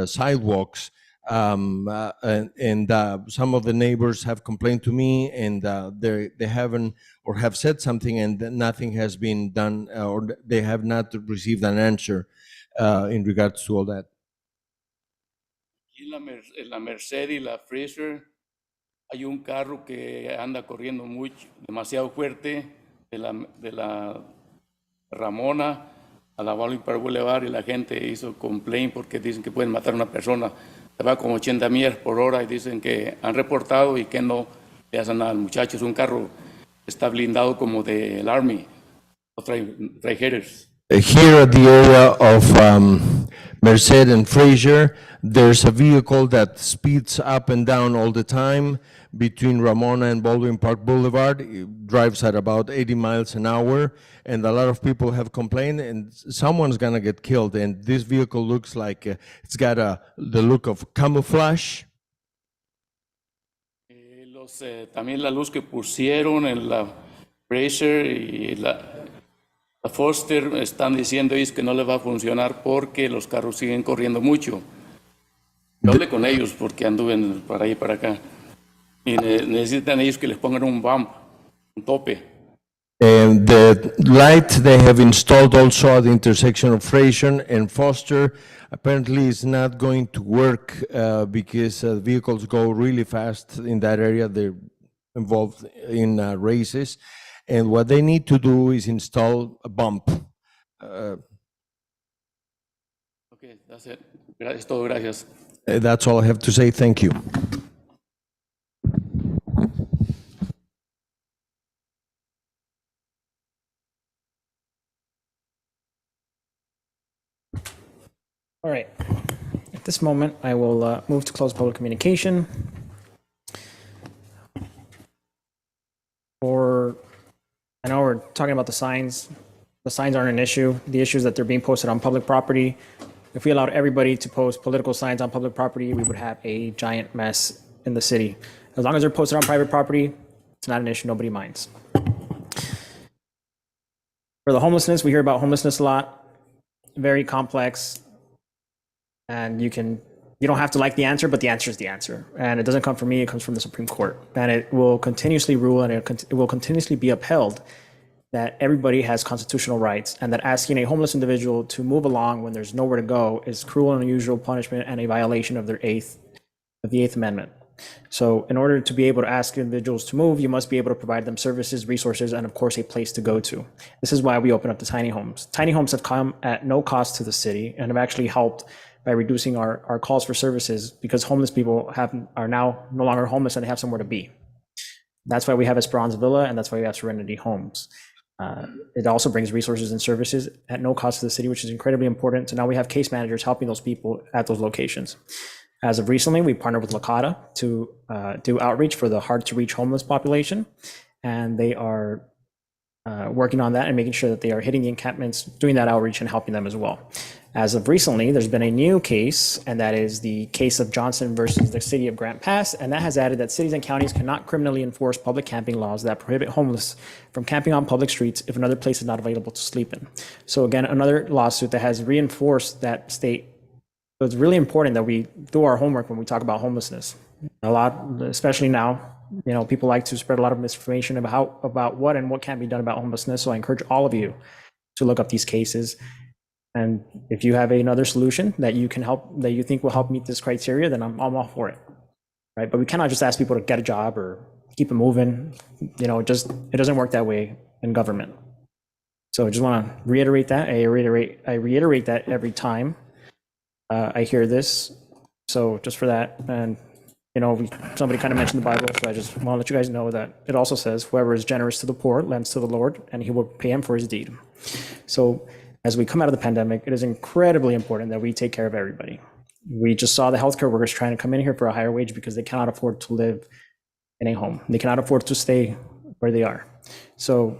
sidewalks. And some of the neighbors have complained to me, and they haven't or have said something, and nothing has been done, or they have not received an answer in regards to all that. En la Merced y la Fraser hay un carro que anda corriendo demasiado fuerte de la Ramona a la Boulevard Boulevard, y la gente hizo complaint porque dicen que pueden matar a una persona. Se va con 80 millas por hora, y dicen que han reportado y que no le hacen nada al muchacho. Es un carro que está blindado como del Army, los traijeros. Here at the area of Merced and Fraser, there's a vehicle that speeds up and down all the time between Ramona and Baldwin Park Boulevard. It drives at about 80 miles an hour, and a lot of people have complained, and someone's gonna get killed. And this vehicle looks like it's got the look of camouflage. También la luz que pusieron en la Fraser y la Foster, están diciendo ellos que no les va a funcionar porque los carros siguen corriendo mucho. Yo hablé con ellos porque anduve para allá y para acá, y necesitan ellos que les pongan un bump, un tope. And the light they have installed also at the intersection of Fraser and Foster apparently is not going to work because vehicles go really fast in that area. They're involved in races. And what they need to do is install a bump. Okay, that's it. Gracias, todo, gracias. That's all I have to say. Thank you. All right. At this moment, I will move to close public communication. I know we're talking about the signs. The signs aren't an issue. The issue is that they're being posted on public property. If we allowed everybody to post political signs on public property, we would have a giant mess in the city. As long as they're posted on private property, it's not an issue, nobody minds. For the homelessness, we hear about homelessness a lot, very complex. And you don't have to like the answer, but the answer is the answer. And it doesn't come from me, it comes from the Supreme Court. And it will continuously rule, and it will continuously be upheld that everybody has constitutional rights, and that asking a homeless individual to move along when there's nowhere to go is cruel and unusual punishment and a violation of the Eighth Amendment. So in order to be able to ask individuals to move, you must be able to provide them services, resources, and of course, a place to go to. This is why we open up the tiny homes. Tiny homes have come at no cost to the city and have actually helped by reducing our calls for services, because homeless people are now no longer homeless and they have somewhere to be. That's why we have Esperanza Villa, and that's why we have Serenity Homes. It also brings resources and services at no cost to the city, which is incredibly important. So now we have case managers helping those people at those locations. As of recently, we partnered with Lakata to do outreach for the hard-to-reach homeless population, and they are working on that and making sure that they are hitting the encampments, doing that outreach and helping them as well. As of recently, there's been a new case, and that is the case of Johnson versus the city of Grant Pass, and that has added that cities and counties cannot criminally enforce public camping laws that prohibit homeless from camping on public streets if another place is not available to sleep in. So again, another lawsuit that has reinforced that state. So it's really important that we do our homework when we talk about homelessness. A lot, especially now, people like to spread a lot of misinformation about what and what can't be done about homelessness. So I encourage all of you to look up these cases. And if you have another solution that you can help, that you think will help meet this criteria, then I'm all for it. right? But we cannot just ask people to get a job or keep it moving. You know, it doesn't work that way in government. So I just want to reiterate that. I reiterate that every time I hear this. So just for that, and you know, somebody kind of mentioned the Bible, so I just want to let you guys know that it also says, "Whoever is generous to the poor lends to the Lord, and He will pay him for his deed." So as we come out of the pandemic, it is incredibly important that we take care of everybody. We just saw the healthcare workers trying to come in here for a higher wage because they cannot afford to live in a home. They cannot afford to stay where they are. So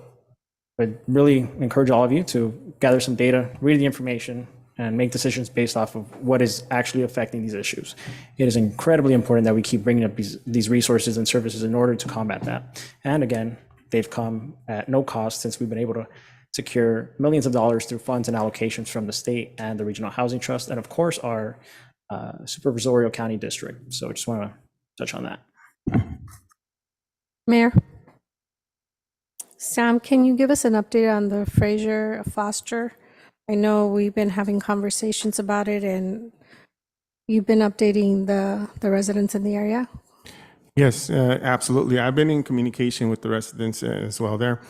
I really encourage all of you to gather some data, read the information, and make decisions based off of what is actually affecting these issues. It is incredibly important that we keep bringing up these resources and services in order to combat that. And again, they've come at no cost since we've been able to secure millions of dollars through funds and allocations from the state and the Regional Housing Trust, and of course our supervisorial county district. So I just want to touch on that. Mayor? Sam, can you give us an update on the Fraser Foster? I know we've been having conversations about it, and you've been updating the residents in the area. Yes, absolutely. I've been in communication with the residents as well there.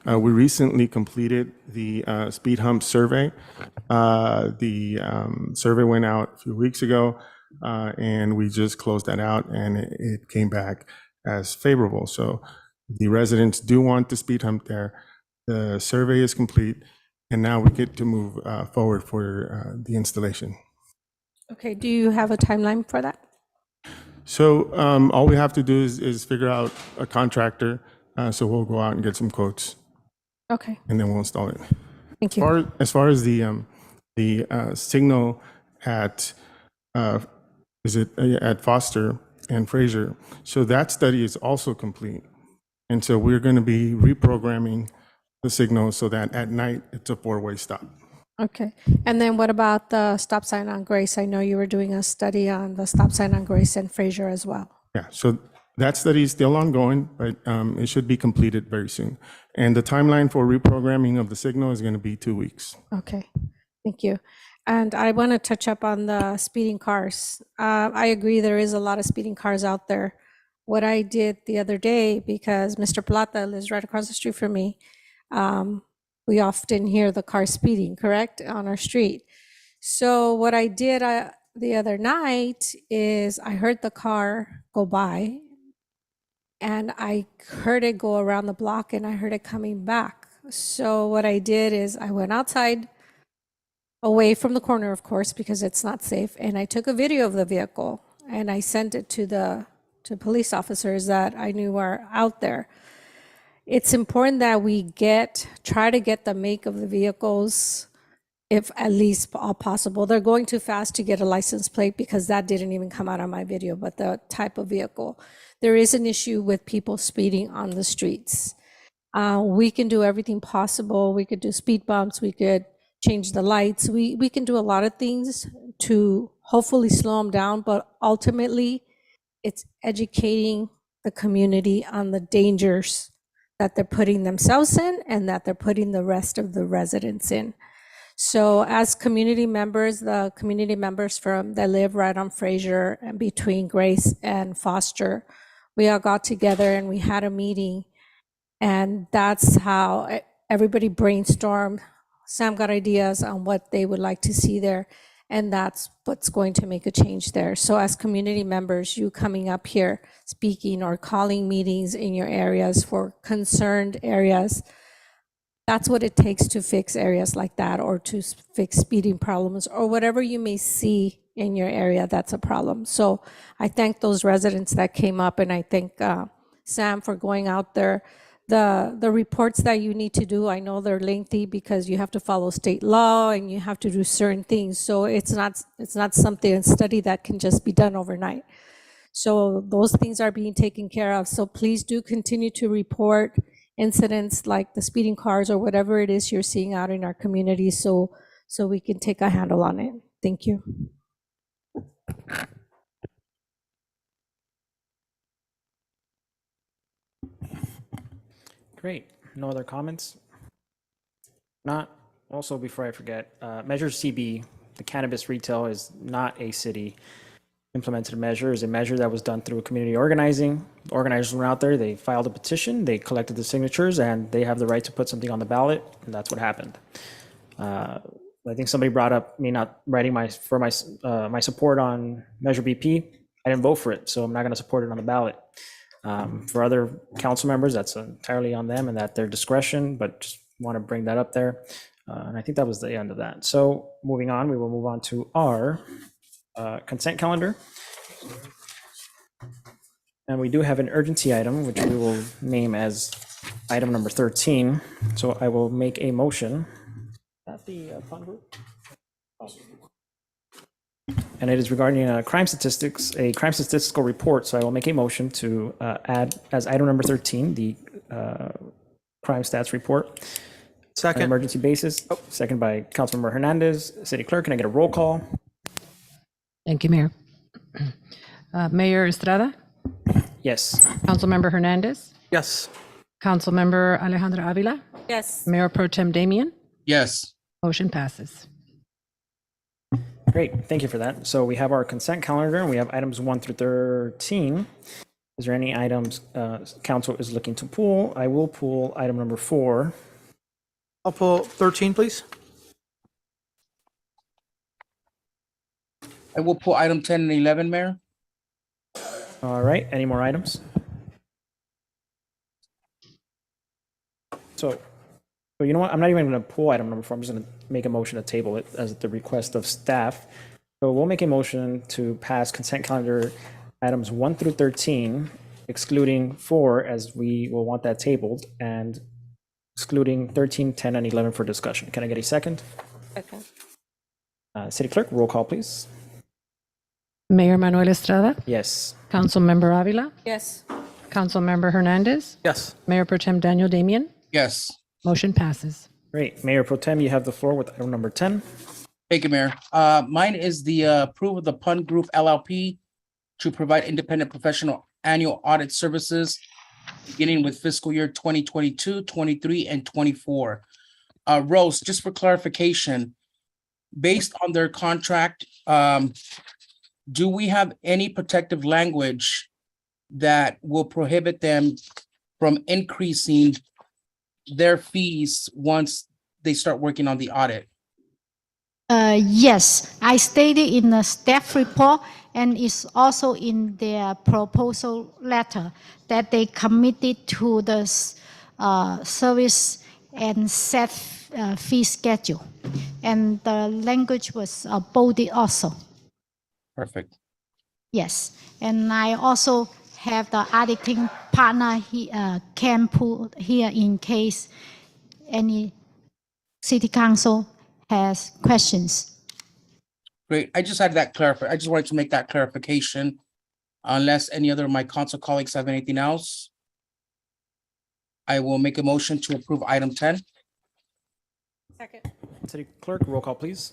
We recently completed the speed hump survey. The survey went out a few weeks ago, and we just closed that out, and it came back as favorable. So the residents do want the speed hump there. The survey is complete, and now we get to move forward for the installation. Okay, do you have a timeline for that? So all we have to do is figure out a contractor. So we'll go out and get some quotes. Okay. And then we'll install it. Thank you. As far as the signal at at Foster and Fraser, so that study is also complete. And so we're going to be reprogramming the signal so that at night it's a 4-way stop. Okay. And then what about the stop sign on Grace? I know you were doing a study on the stop sign on Grace and Fraser as well. Yeah, so that study is still ongoing, but it should be completed very soon. And the timeline for reprogramming of the signal is going to be 2 weeks. Okay, thank you. And I want to touch up on the speeding cars. I agree there is a lot of speeding cars out there. What I did the other day, because Mr. Plata lives right across the street from me, we often hear the car speeding, correct, on our street. So what I did the other night is I heard the car go by, and I heard it go around the block, and I heard it coming back. So what I did is I went outside, away from the corner, of course, because it's not safe, and I took a video of the vehicle, and I sent it to police officers that I knew were out there. It's important that we try to get the make of the vehicles, if at least all possible. They're going too fast to get a license plate because that didn't even come out on my video, but the type of vehicle. There is an issue with people speeding on the streets. We can do everything possible. We could do speed bumps. We could change the lights. We can do a lot of things to hopefully slow them down, but ultimately it's educating the community on the dangers that they're putting themselves in and that they're putting the rest of the residents in. So as community members, the community members that live right on Fraser and between Grace and Foster, we all got together and we had a meeting, and that's how everybody brainstormed. Sam got ideas on what they would like to see there, and that's what's going to make a change there. So as community members, you coming up here, speaking or calling meetings in your areas for concerned areas, that's what it takes to fix areas like that, or to fix speeding problems, or whatever you may see in your area that's a problem. So I thank those residents that came up, and I thank Sam for going out there. The reports that you need to do, I know they're lengthy because you have to follow state law and you have to do certain things. So it's not something, a study that can just be done overnight. So those things are being taken care of. So please do continue to report incidents like the speeding cars or whatever it is you're seeing out in our community, so we can take a handle on it. Thank you. Great. No other comments? Not. Also, before I forget, Measure CB, the cannabis retail is not a city implemented measure is a measure that was done through community organizing. Organizers were out there, they filed a petition, they collected the signatures, and they have the right to put something on the ballot, and that's what happened. I think somebody brought up me not writing my support on Measure BP. I didn't vote for it, so I'm not going to support it on the ballot. For other council members, that's entirely on them and at their discretion, but just want to bring that up there. And I think that was the end of that. So moving on, we will move on to our consent calendar. And we do have an urgency item, which we will name as item number 13. So I will make a motion. At the fund group. And it is regarding crime statistics, a crime statistical report. So I will make a motion to add as item number 13, the crime stats report. Second. On an emergency basis. Second by Councilmember Hernandez. City Clerk, can I get a roll call? Thank you, Mayor. Mayor Estrada, Yes. Councilmember Hernandez, Yes. Councilmember Alejandra Avila, Yes. Mayor Pro Tem Damian, Yes. motion passes. Great, thank you for that. So we have our consent calendar and we have items 1 through 13. Is there any items council is looking to pull? I will pull item number 4. I'll pull 13, please. I will pull item 10 and 11, Mayor. All right, any more items? So you know what? I'm not even going to pull item number 4. I'm just going to make a motion to table it as the request of staff. So we'll make a motion to pass consent calendar items 1 through 13, excluding 4 as we will want that tabled, and excluding 13, 10, and 11 for discussion. Can I get a second? Second. City Clerk, roll call, please. Mayor Manuel Estrada, Yes. Councilmember Avila, Yes. Councilmember Hernandez, Yes. Mayor Pro Tem Daniel Damian, Yes. motion passes. Great. Mayor Pro Tem, you have the floor with item number 10. Thank you, Mayor. Mine is the approval of the Pund Group LLP to provide independent professional annual audit services beginning with fiscal year 2022, 23, and 24. Rose, just for clarification, based on their contract, do we have any protective language that will prohibit them from increasing their fees once they start working on the audit? Yes, I stated in the staff report and it's also in their proposal letter that they committed to the service and set fee schedule. And the language was bolded also. Perfect. Yes, and I also have the auditing partner can put here in case any city council has questions. Great. I just had that I just wanted to make that clarification. Unless any other of my council colleagues have anything else, I will make a motion to approve item 10. Second. City Clerk, roll call, please.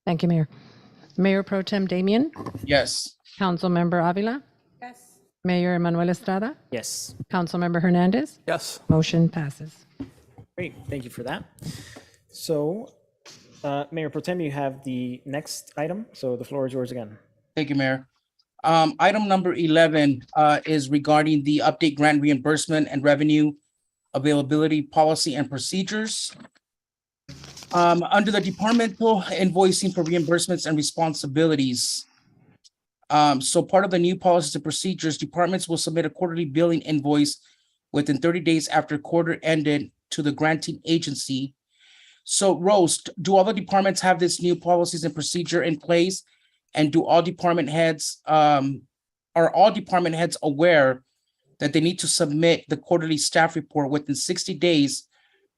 Thank you, Mayor. Mayor Pro Tem Damian, Yes. Councilmember Avila, Yes. Mayor Manuel Estrada, Yes. Councilmember Hernandez, Yes. motion passes. Great. Thank you for that. So, Mayor Pro Tem, you have the next item. So the floor is yours again. Thank you, Mayor. Item number 11 is regarding the update grant reimbursement and revenue availability policy and procedures. Under the departmental invoicing for reimbursements and responsibilities. So part of the new policies and procedures, departments will submit a quarterly billing invoice within 30 days after quarter ended to the granting agency. So Rose, do all the departments have this new policies and procedure in place? And do all department heads, are all department heads aware that they need to submit the quarterly staff report within 60 days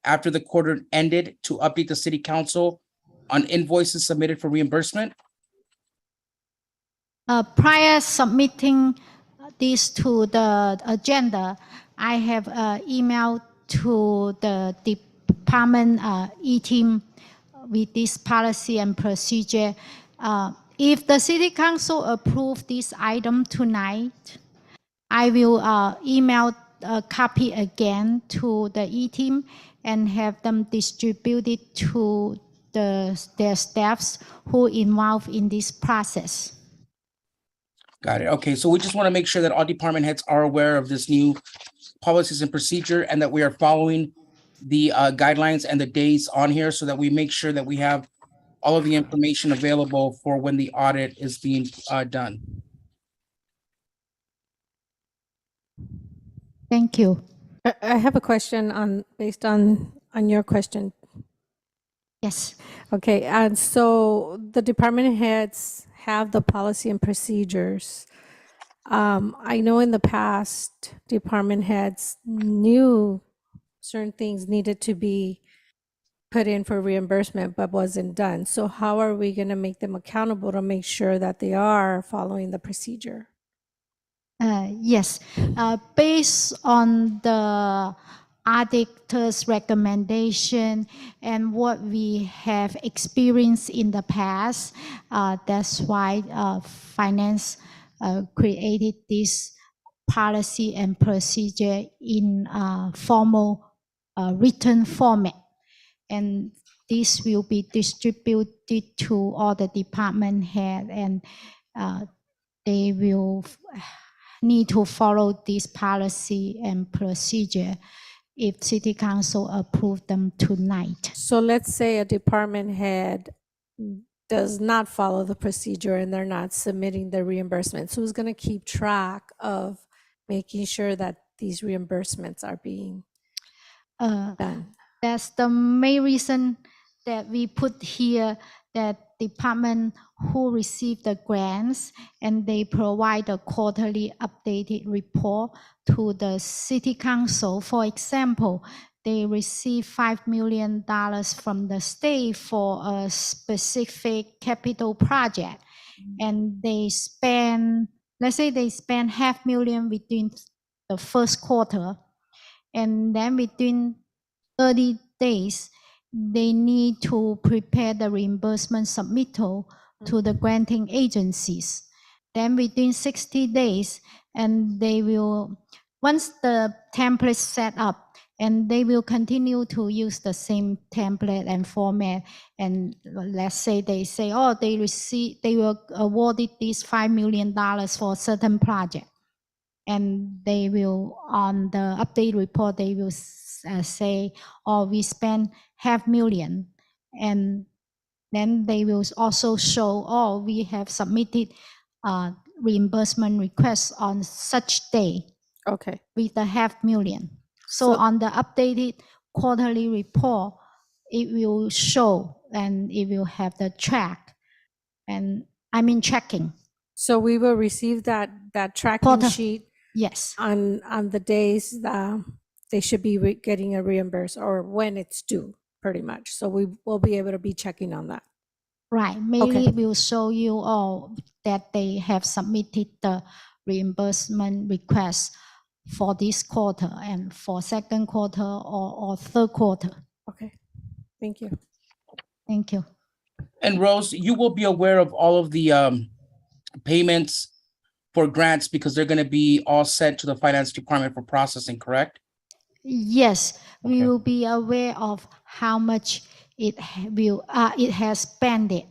after the quarter ended to update the city council on invoices submitted for reimbursement? Prior submitting this to the agenda, I have emailed to the department E-team with this policy and procedure. If the city council approve this item tonight, I will email a copy again to the E-team and have them distributed to their staffs who involved in this process. Got it. Okay, so we just want to make sure that all department heads are aware of this new policies and procedure and that we are following the guidelines and the days on here so that we make sure that we have all of the information available for when the audit is being done. Thank you. I have a question based on your question. Yes. Okay, and so the department heads have the policy and procedures. I know in the past, department heads knew certain things needed to be put in for reimbursement, but wasn't done. So how are we going to make them accountable to make sure that they are following the procedure? Yes, based on the auditor's recommendation and what we have experienced in the past, that's why finance created this policy and procedure in formal written format. And this will be distributed to all the department head, and they will need to follow this policy and procedure if City Council approve them tonight. So let's say a department head does not follow the procedure and they're not submitting the reimbursements. Who's going to keep track of making sure that these reimbursements are being done? That's the main reason that we put here that department who receive the grants and they provide a quarterly updated report to the City Council. For example, they receive $5 million from the state for a specific capital project, and they spend, let's say they spend $500,000 within the first quarter, and then within 30 days, they need to prepare the reimbursement submittal to the granting agencies. Then within 60 days, and they will, once the template set up, and they will continue to use the same template and format. And let's say they say, oh, they were awarded this $5 million for a certain project. And they will, on the update report, they will say, oh, we spent $500,000. And then they will also show, oh, we have submitted reimbursement requests on such day. Okay. With the $500,000. So on the updated quarterly report, it will show and it will have the track. And I mean tracking. So we will receive that tracking sheet. Yes. On the days they should be getting a reimburse or when it's due, pretty much. So we will be able to be checking on that. Right. Maybe it will show you all that they have submitted the reimbursement request for this quarter and for second quarter or third quarter. Okay. Thank you. Thank you. And Rose, you will be aware of all of the payments for grants because they're going to be all sent to the finance department for processing, correct? Yes, we will be aware of how much it has spent it,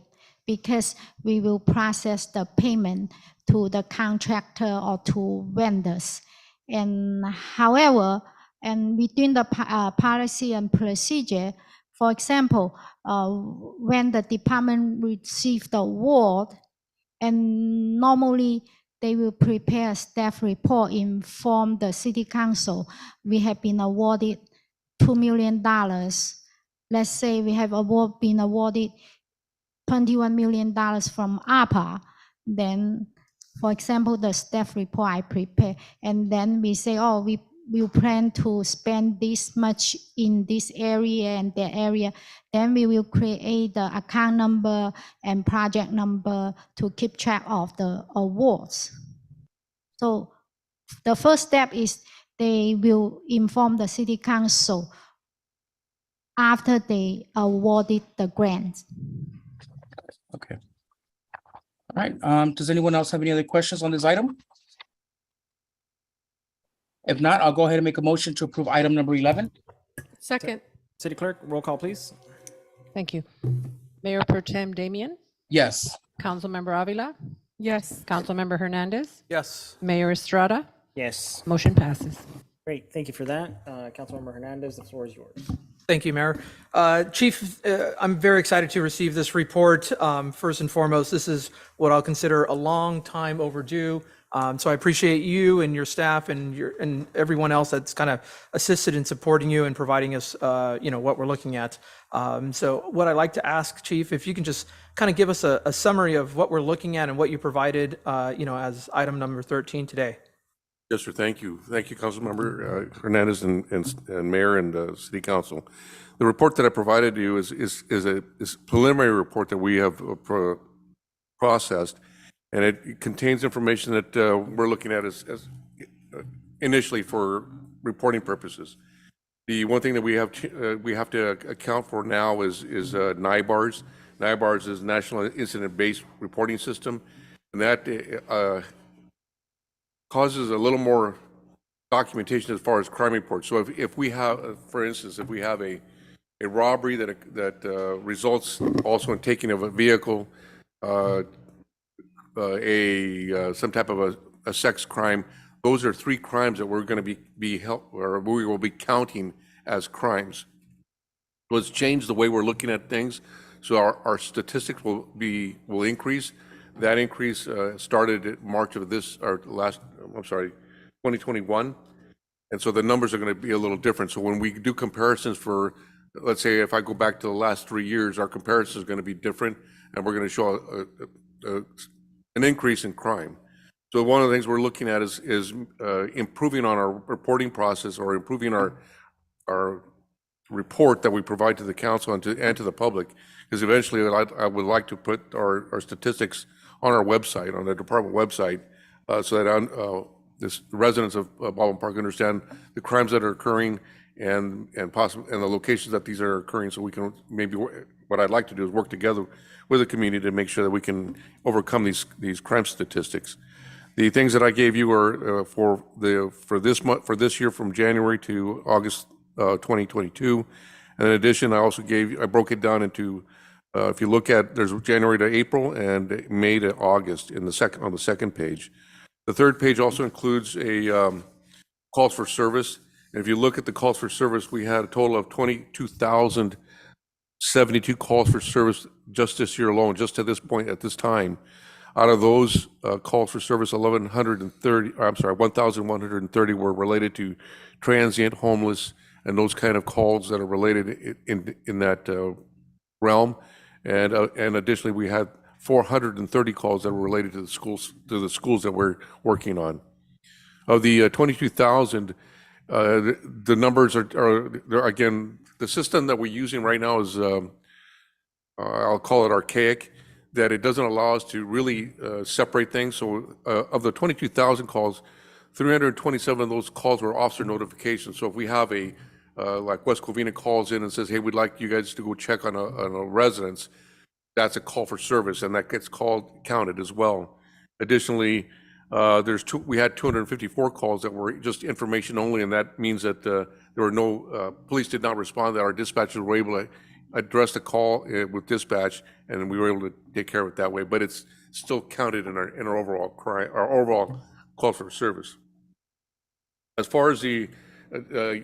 because we will process the payment to the contractor or to vendors. And however, and within the policy and procedure, for example, when the department receives the award, and normally they will prepare a staff report, inform the City Council. We have been awarded $2 million. Let's say we have been awarded $21 million from ARPA. Then, for example, the staff report I prepare, and then we say, oh, we plan to spend this much in this area and that area. Then we will create the account number and project number to keep track of the awards. So the first step is they will inform the City Council after they awarded the grant. Okay. All right. Does anyone else have any other questions on this item? If not, I'll go ahead and make a motion to approve item number 11. Second. City Clerk, roll call, please. Thank you. Mayor Pro Tem Damian, Yes. Councilmember Avila, Yes. Councilmember Hernandez. Yes. Mayor Estrada. Yes. Motion passes. Great. Thank you for that. Councilmember Hernandez, the floor is yours. Thank you, Mayor. Chief, I'm very excited to receive this report. First and foremost, this is what I'll consider a long time overdue. So I appreciate you and your staff and everyone else that's kind of assisted in supporting you and providing us, what we're looking at. So what I'd like to ask, Chief, if you can just kind of give us a summary of what we're looking at and what you provided, as item number 13 today. Yes, sir. Thank you. Thank you, Councilmember Hernandez and Mayor and City Council. The report that I provided you is a preliminary report that we have processed, and it contains information that we're looking at as initially for reporting purposes. The one thing that we have to account for now is NIBARS. NIBARS is National Incident-Based Reporting System, and that causes a little more documentation as far as crime reports. So if we have, for instance, if we have a robbery that results also in taking of a vehicle, some type of a sex crime, those are 3 crimes that we're going to be or we will be counting as crimes. So it's changed the way we're looking at things. So our statistics will increase. That increase started at March of 2021. And so the numbers are going to be a little different. So when we do comparisons for, let's say, if I go back to the last 3 years, our comparison is going to be different, and we're going to show an increase in crime. So one of the things we're looking at is improving on our reporting process, or improving our report that we provide to the council and to the public, because eventually I would like to put our statistics on our website, on the department website, so that the residents of Baldwin Park understand the crimes that are occurring and the locations that these are occurring, so we can maybe, what I'd like to do is work together with the community to make sure that we can overcome these crime statistics. The things that I gave you are for this year from January to August 2022. And in addition, I broke it down into, if you look at, there's January to April and May to August on the second page. The third page also includes a calls for service. And if you look at the calls for service, we had a total of 22,072 calls for service just this year alone, just to this point at this time. Out of those calls for service, 1,130 were related to transient, homeless, and those kind of calls that are related in that realm. And additionally, we had 430 calls that were related to the schools that we're working on. Of the 22,000, the numbers are again, the system that we're using right now is I'll call it archaic, that it doesn't allow us to really separate things. So of the 22,000 calls, 327 of those calls were officer notifications. So if we have like West Covina calls in and says, hey, we'd like you guys to go check on a residence, that's a call for service, and that gets counted as well. Additionally, we had 254 calls that were just information only, and that means that there were no, police did not respond, that our dispatchers were able to address the call with dispatch, and we were able to take care of it that way. But it's still counted in our overall call for service. As far as the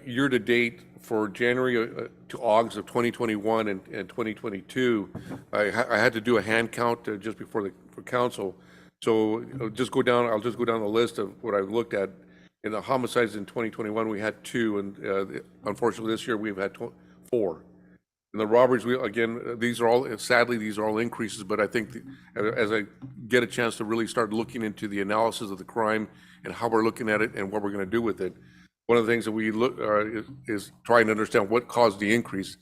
year to date for January to August of 2021 and 2022, I had to do a hand count just before for council. So I'll just go down the list of what I've looked at. In the homicides in 2021, we had 2, and unfortunately this year we've had 4. And the robberies, these are all increases, but I think as I get a chance to really start looking into the analysis of the crime and how we're looking at it and what we're going to do with it, one of the things that we look is trying to understand what caused the increase.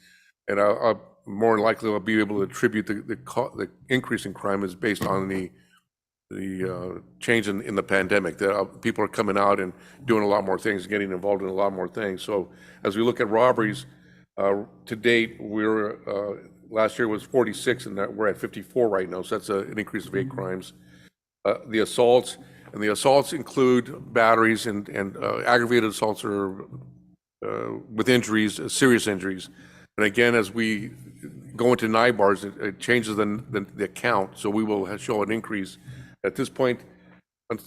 And I'll more likely I'll be able to attribute the increase in crime is based on the change in the pandemic, that people are coming out and doing a lot more things, getting involved in a lot more things. So as we look at robberies, to date, last year was 46, and we're at 54 right now. So that's an increase of 8 crimes. The assaults include batteries and aggravated assaults are with injuries, serious injuries. And again, as we go into NIBARS, it changes the count. So we will show an increase At this point,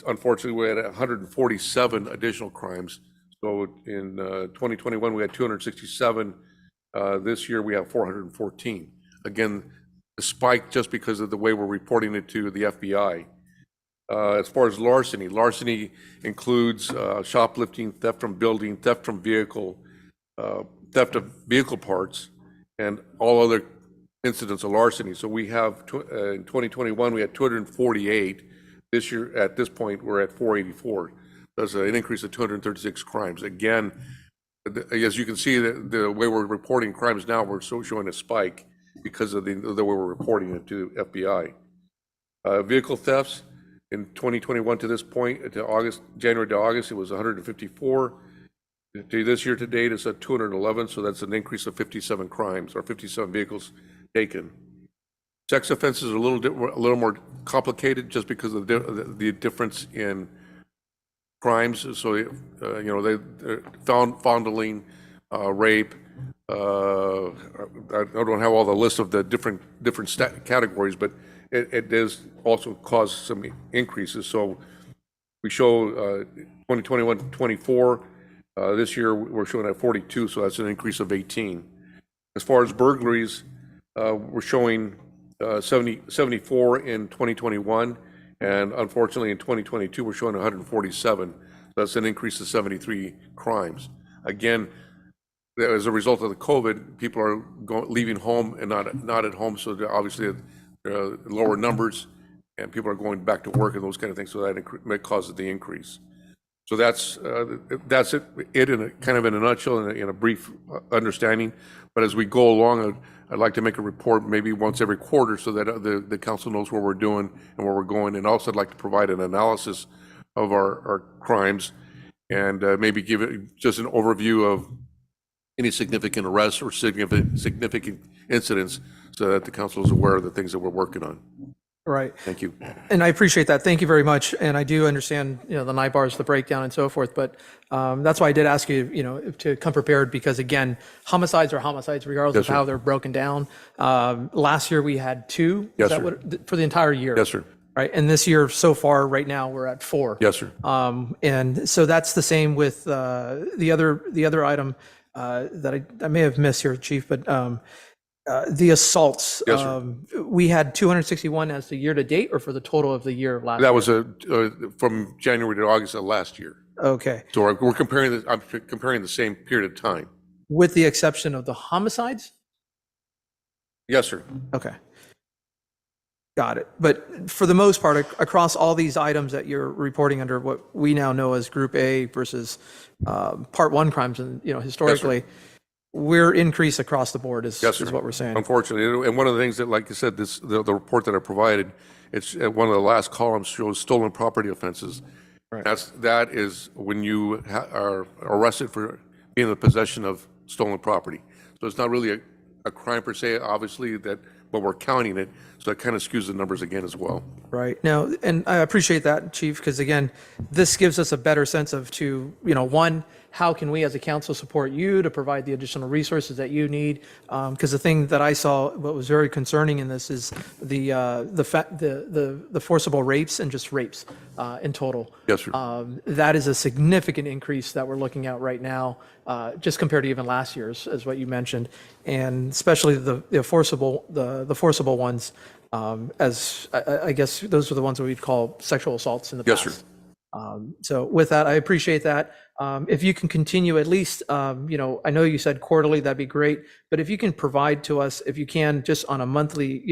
unfortunately, we're at 147 additional crimes. So in 2021, we had 267. This year, we have 414. Again, the spike just because of the way we're reporting it to the FBI. As far as larceny includes shoplifting, theft from building, theft from vehicle, theft of vehicle parts, and all other incidents of larceny. So we have, in 2021, we had 248. This year, at this point, we're at 484. That's an increase of 236 crimes. Again, as you can see, the way we're reporting crimes now, we're showing a spike because of the way we're reporting it to FBI. Vehicle thefts in 2021 to this point, to August, January to August, it was 154. To this year to date, it's at 211, so that's an increase of 57 crimes, or 57 vehicles taken. Sex offenses are a little more complicated just because of the difference in crimes. So, you know, they fondling, rape. I don't have all the list of the different categories, but it does also cause some increases. So we show 2021-24. This year we're showing at 42, so that's an increase of 18. As far as burglaries, we're showing 74 in 2021, and unfortunately in 2022 we're showing 147. That's an increase of 73 crimes. Again, as a result of the COVID, people are leaving home and not at home, so obviously lower numbers, and people are going back to work and those kind of things. So that causes the increase. So that's it in a kind of in a nutshell, in a brief understanding. But as we go along, I'd like to make a report maybe once every quarter so that the council knows what we're doing and where we're going. And also I'd like to provide an analysis of our crimes and maybe give it just an overview of any significant arrests or significant incidents so that the council is aware of the things that we're working on. Right. Thank you. And I appreciate that. Thank you very much. And I do understand, you know, the NIBARs, the breakdown and so forth, but that's why I did ask you, you know, to come prepared because again, homicides are homicides regardless Yes, of sir. how they're broken down. Last year we had 2. Yes, Is that sir. what, for the entire year? Yes, sir. Right. And this year so far, right now, we're at 4. Yes, sir. And so that's the same with the other item that I may have missed here, Chief, but the assaults. Yes, sir. We had 261 as the year to date, or for the total of the year of last That year? was from January to August of last year. Okay. So we're comparing I'm comparing the same period of time. With the exception of the homicides? Yes, sir. Okay. Got it. But for the most part, across all these items that you're reporting under what we now know as Group A versus Part 1 crimes, and you know, historically, we're increased across the board is what we're saying. Unfortunately, and one of the things that, like I said, the report that I provided, it's one of the last columns shows stolen property offenses. Right. That is when you are arrested for being in the possession of stolen property. So it's not really a crime per se, obviously, but we're counting it, so it kind of skews the numbers again as well. Right. Now, and I appreciate that, Chief, because again, this gives us a better sense of one, how can we as a council support you to provide the additional resources that you need? Because the thing that I saw, what was very concerning in this is the forcible rapes and just rapes in total. Yes, sir. That is a significant increase that we're looking at right now, just compared to even last year's, as what you mentioned, and especially the forcible ones. As I guess those are the ones that we'd call sexual assaults in the past. Yes, sir. So with that, I appreciate that. If you can continue at least, I know you said quarterly, that'd be great. But if you can provide to us, if you can, just on a monthly,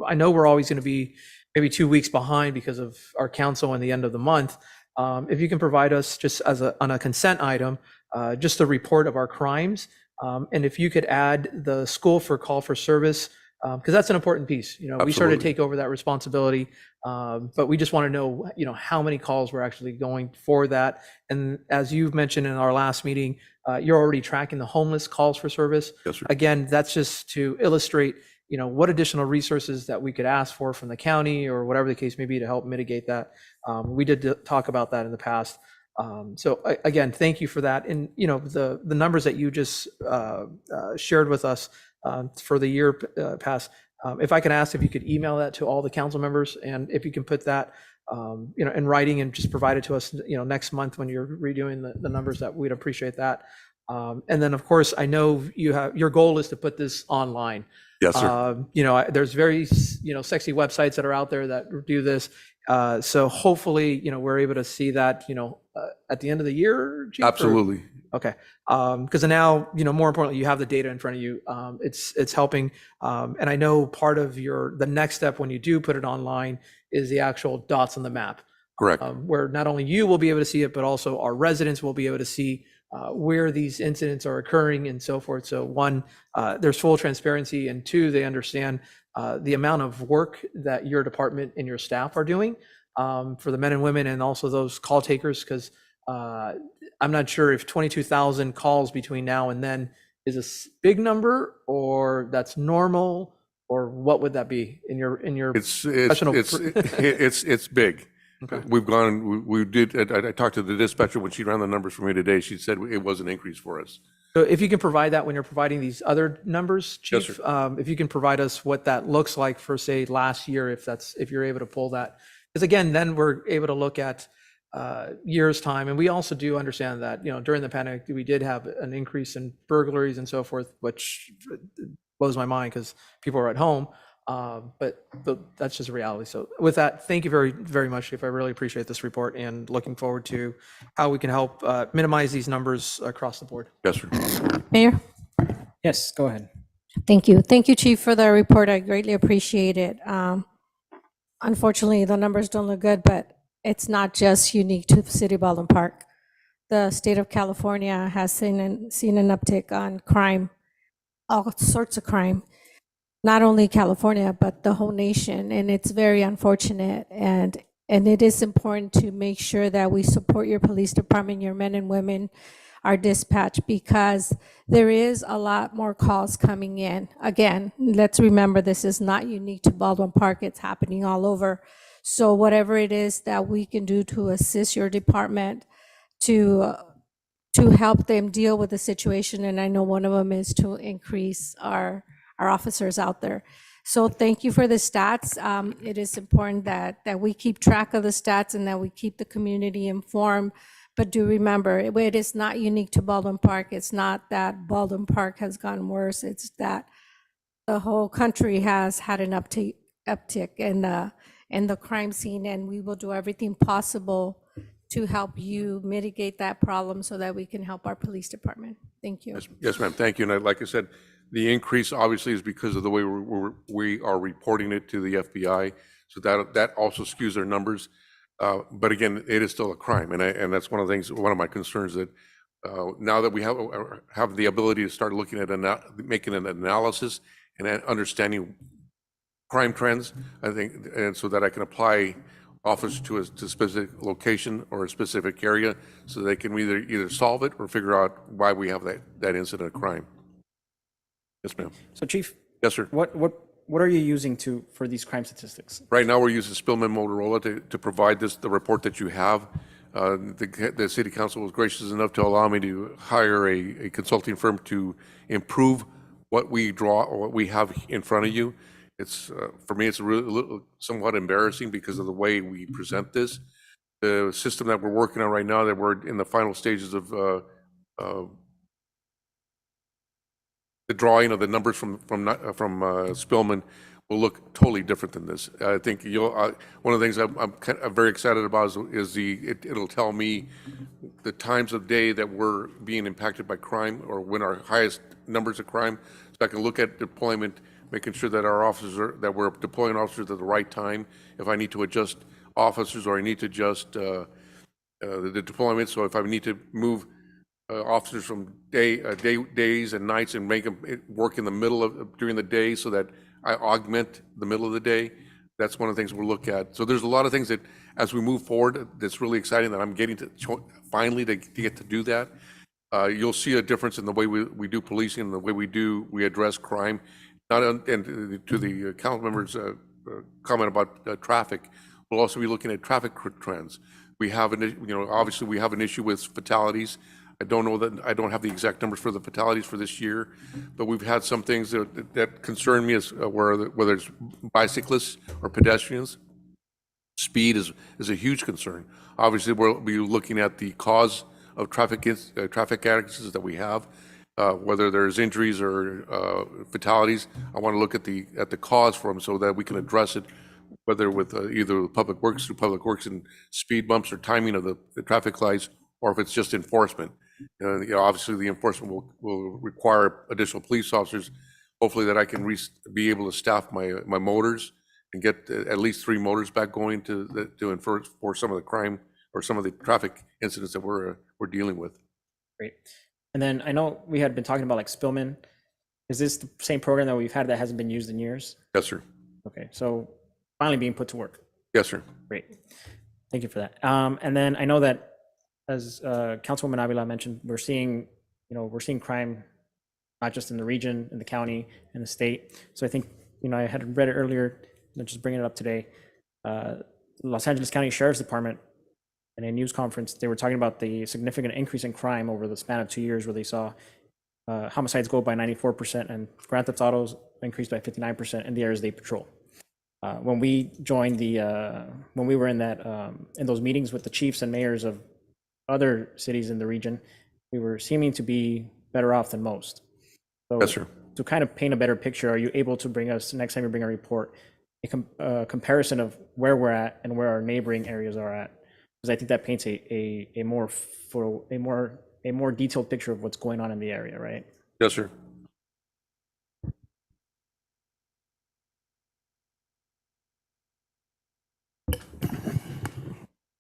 I know we're always going to be maybe 2 weeks behind because of our council and the end of the month. If you can provide us just on a consent item, just a report of our crimes. And if you could add the school for call for service, because that's an important piece. We started to Absolutely. take over that responsibility, but we just want to know, how many calls we're actually going for that. And as you've mentioned in our last meeting, you're already tracking the homeless calls for service. Yes, sir. Again, that's just to illustrate, what additional resources that we could ask for from the county or whatever the case may be to help mitigate that. We did talk about that in the past. So again, thank you for that. And, the numbers that you just shared with us for the year past, if I can ask if you could email that to all the council members, and if you can put that in writing and just provide it to us, next month when you're redoing the numbers, that we'd appreciate that. And then, of course, I know your goal is to put this online. Yes, sir. There's very, sexy websites that are out there that do this. So hopefully, we're able to see that, at the end of the year, Chief, or- Absolutely. Okay. Because now, more importantly, you have the data in front of you. It's helping. And I know part of the next step when you do put it online is the actual dots on the map. Correct. Where not only you will be able to see it, but also our residents will be able to see where these incidents are occurring and so forth. So one, there's full transparency, and two, they understand the amount of work that your department and your staff are doing for the men and women, and also those call takers, because I'm not sure if 22,000 calls between now and then is a big number, or that's normal, or what would that be in your professional? It's big. Okay. We've gone. We did. I talked to the dispatcher when she ran the numbers for me today. She said it was an increase for us. So if you can provide that when you're providing these other numbers, Chief, Yes, sir. if you can provide us what that looks like for, say, last year, if you're able to pull that, because again, then we're able to look at years' time, and we also do understand that during the pandemic we did have an increase in burglaries and so forth, which blows my mind because people are at home. But that's just a reality. So with that, thank you very, very much, Chief. I really appreciate this report, and looking forward to how we can help minimize these numbers across the board. Yes, sir. Mayor? Yes, go ahead. Thank you. Thank you, Chief, for the report. I greatly appreciate it. Unfortunately, the numbers don't look good, but it's not just unique to the city of Baldwin Park. The state of California has seen an uptick on crime, all sorts of crime. Not only California, but the whole nation, and it's very unfortunate. And it is important to make sure that we support your police department, your men and women, our dispatch, because there is a lot more calls coming in. Again, let's remember, this is not unique to Baldwin Park. It's happening all over. So whatever it is that we can do to assist your department to help them deal with the situation, and I know one of them is to increase our officers out there. So thank you for the stats. It is important that we keep track of the stats and that we keep the community informed. But do remember, it is not unique to Baldwin Park. It's not that Baldwin Park has gone worse. It's that the whole country has had an uptick in the crime scene, and we will do everything possible to help you mitigate that problem so that we can help our police department. Thank you. Yes, ma'am. Thank you. And like I said, the increase obviously is because of the way we are reporting it to the FBI. So that also skews our numbers. But again, it is still a crime, and that's one of the things. One of my concerns that now that we have the ability to start looking at making an analysis and understanding crime trends, I think, and so that I can apply officers to a specific location or a specific area, so they can either solve it or figure out why we have that incident of crime. Yes, ma'am. So, Chief. Yes, sir. What are you using for these crime statistics? Right now, we're using Spillman Motorola to provide the report that you have. The City Council was gracious enough to allow me to hire a consulting firm to improve what we draw or what we have in front of you. It's for me, it's somewhat embarrassing because of the way we present this. The system that we're working on right now, that we're in the final stages of the drawing of the numbers from Spillman, will look totally different than this. I think one of the things I'm very excited about is it'll tell me the times of day that we're being impacted by crime, or when our highest numbers of crime, so I can look at deployment, making sure that that we're deploying officers at the right time. If I need to adjust officers, or I need to adjust the deployment, so if I need to move officers from days and nights and make them work in the middle of during the day, so that I augment the middle of the day. That's one of the things we'll look at. So there's a lot of things that, as we move forward, that's really exciting that I'm getting to finally to get to do that. You'll see a difference in the way we do policing and the way we address crime. And to the council members' comment about traffic, we'll also be looking at traffic trends. We have obviously we have an issue with fatalities. I don't have the exact numbers for the fatalities for this year, but we've had some things that concern me, as whether it's bicyclists or pedestrians. Speed is a huge concern. Obviously, we'll be looking at the cause of traffic accidents that we have, whether there's injuries or fatalities. I want to look at the cause for them so that we can address it, whether with either Public Works through Public Works and speed bumps or timing of the traffic lights, or if it's just enforcement. Obviously, the enforcement will require additional police officers. Hopefully, that I can be able to staff my motors and get at least 3 motors back going to enforce for some of the crime or some of the traffic incidents that we're dealing with. Great. And then I know we had been talking about like Spillman. Is this the same program that we've had that hasn't been used in years? Yes, sir. Okay, so finally being put to work. Yes, sir. Great. Thank you for that. And then I know that, as Councilwoman Avila mentioned, we're seeing crime not just in the region, in the county, in the state. So I think, I had read it earlier, just bringing it up today. Los Angeles County Sheriff's Department, in a news conference, they were talking about the significant increase in crime over the span of 2 years, where they saw homicides go up by 94% and grand theft autos increased by 59% in the areas they patrol. When we joined when we were in those meetings with the chiefs and mayors of other cities in the region, we were seeming to be better off than most. So yes, sir. To kind of paint a better picture, are you able to bring us, next time you bring a report, a comparison of where we're at and where our neighboring areas are at? Because I think that paints a more detailed picture of what's going on in the area, right? Yes, sir.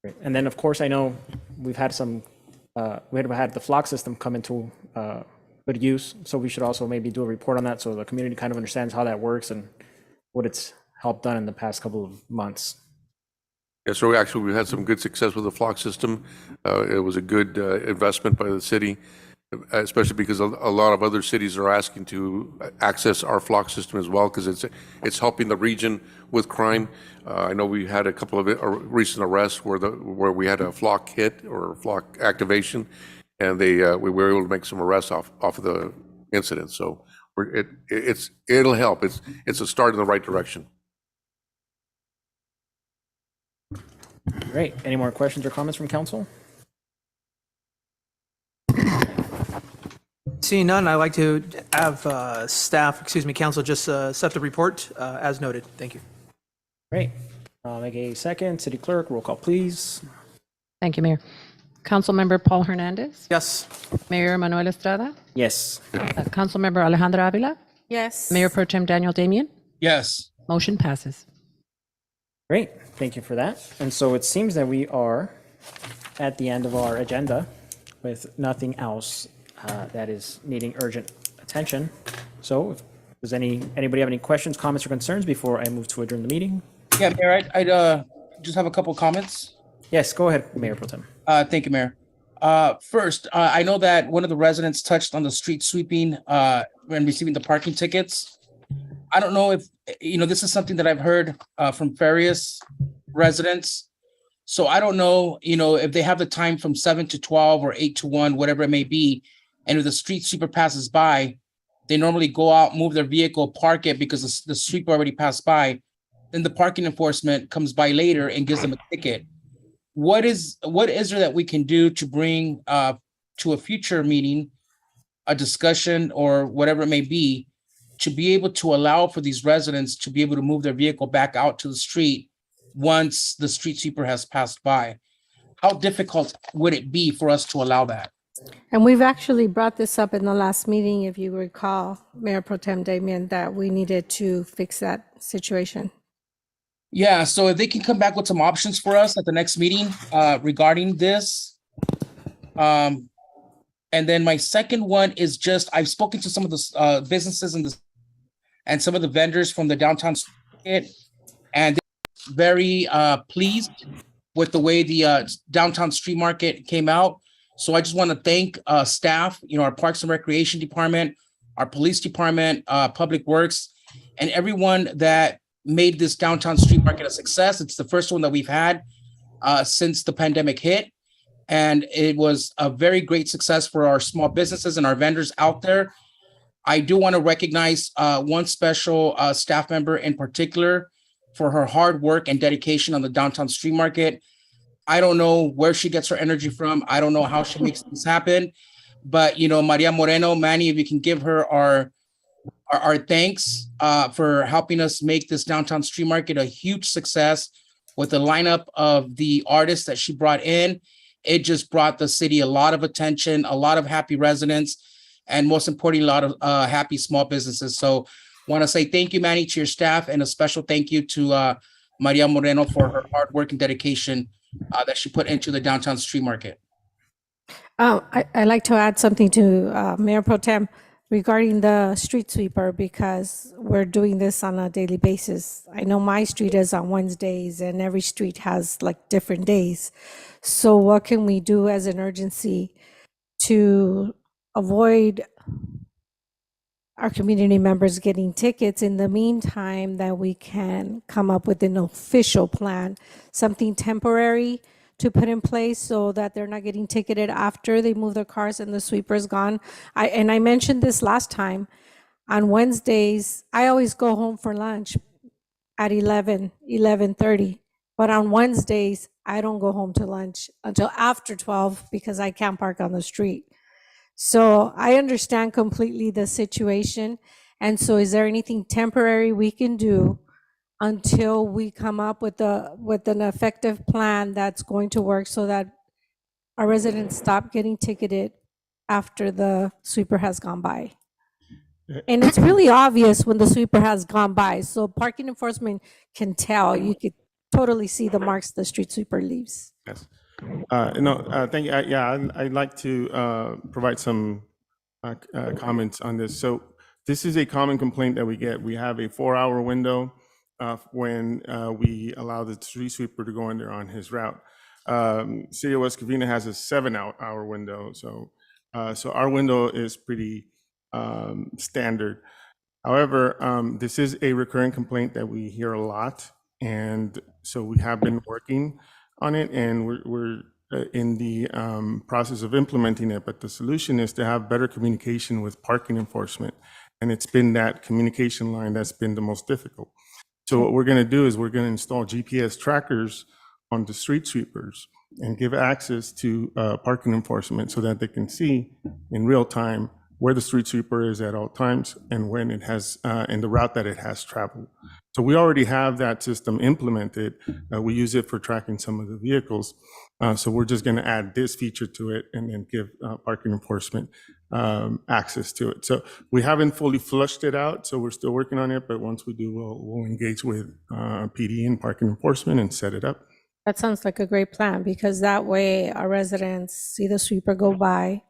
Great. And then, of course, I know we've had had the flock system come into good use, so we should also maybe do a report on that so the community kind of understands how that works and what it's helped done in the past couple of months. Yeah, so actually we had some good success with the flock system. It was a good investment by the city, especially because a lot of other cities are asking to access our flock system as well, because it's helping the region with crime. I know we had a couple of recent arrests where we had a flock hit or flock activation, and we were able to make some arrests off of the incident. So it'll help. It's a start in the right direction. Great. Any more questions or comments from council? Seeing none, I'd like to have council just accept the report as noted. Thank you. Great. I'll make a second. City Clerk, roll call, please. Thank you, Mayor. Councilmember Paul Hernandez. Yes. Mayor Manuel Estrada. Yes. Councilmember Alejandra Avila. Yes. Mayor Pro Tem Daniel Damian. Yes. Motion passes. Great. Thank you for that. And so it seems that we are at the end of our agenda with nothing else that is needing urgent attention. So does anybody have any questions, comments, or concerns before I move to adjourn the meeting? Yeah, Mayor, I'd just have a couple comments. Yes, go ahead, Mayor Pro Tem. Thank you, Mayor. First, I know that one of the residents touched on the street sweeping and receiving the parking tickets. I don't know if, this is something that I've heard from various residents. So I don't know, if they have the time from 7 to 12 or 8 to 1, whatever it may be. And if the street sweeper passes by, they normally go out, move their vehicle, park it because the sweeper already passed by. Then the parking enforcement comes by later and gives them a ticket. What is there that we can do to bring to a future meeting, a discussion or whatever it may be, to be able to allow for these residents to be able to move their vehicle back out to the street once the street sweeper has passed by? How difficult would it be for us to allow that? And we've actually brought this up in the last meeting, if you recall, Mayor Pro Tem Damian, that we needed to fix that situation. Yeah, so if they can come back with some options for us at the next meeting regarding this. And then my second one is just, I've spoken to some of the businesses and some of the vendors from the downtown market, and they're very pleased with the way the downtown street market came out. So I just want to thank staff, our Parks and Recreation Department, our Police Department, Public Works, and everyone that made this downtown street market a success. It's the first one that we've had since the pandemic hit. And it was a very great success for our small businesses and our vendors out there. I do want to recognize one special staff member in particular, for her hard work and dedication on the downtown street market. I don't know where she gets her energy from. I don't know how she makes this happen. But, you know, Maria Moreno, Manny, if you can give her our thanks for helping us make this downtown street market a huge success with the lineup of the artists that she brought in. It just brought the city a lot of attention, a lot of happy residents, and most importantly, a lot of happy small businesses. So want to say thank you, Manny, to your staff, and a special thank you to Maria Moreno for her hard work and dedication that she put into the downtown street market. I'd like to add something to Mayor Pro Tem regarding the street sweeper, because we're doing this on a daily basis. I know my street is on Wednesdays and every street has like different days. So what can we do as an urgency to avoid our community members getting tickets in the meantime, that we can come up with an official plan, something temporary to put in place so that they're not getting ticketed after they move their cars and the sweeper's gone. I mentioned this last time. On Wednesdays, I always go home for lunch at 11:30. But on Wednesdays, I don't go home to lunch until after 12 because I can't park on the street. So I understand completely the situation. And so is there anything temporary we can do until we come up with an effective plan that's going to work so that our residents stop getting ticketed after the sweeper has gone by? And it's really obvious when the sweeper has gone by. So parking enforcement can tell. You could totally see the marks the street sweeper leaves. Yes. Thank you. I'd like to provide some comments on this. So this is a common complaint that we get. We have a 4-hour window when we allow the street sweeper to go in there on his route. City of West Covina has a 7-hour window. So our window is pretty standard. However, this is a recurring complaint that we hear a lot. And so we have been working on it, and we're in the process of implementing it. But the solution is to have better communication with parking enforcement. And it's been that communication line that's been the most difficult. So what we're going to do is we're going to install GPS trackers on the street sweepers and give access to parking enforcement so that they can see in real time where the street sweeper is at all times and when it has, and the route that it has traveled. So we already have that system implemented. We use it for tracking some of the vehicles. So we're just going to add this feature to it and then give parking enforcement access to it. So we haven't fully flushed it out, so we're still working on it. But once we do, we'll engage with PD and parking enforcement and set it up. That sounds like a great plan, because that way our residents see the sweeper go by.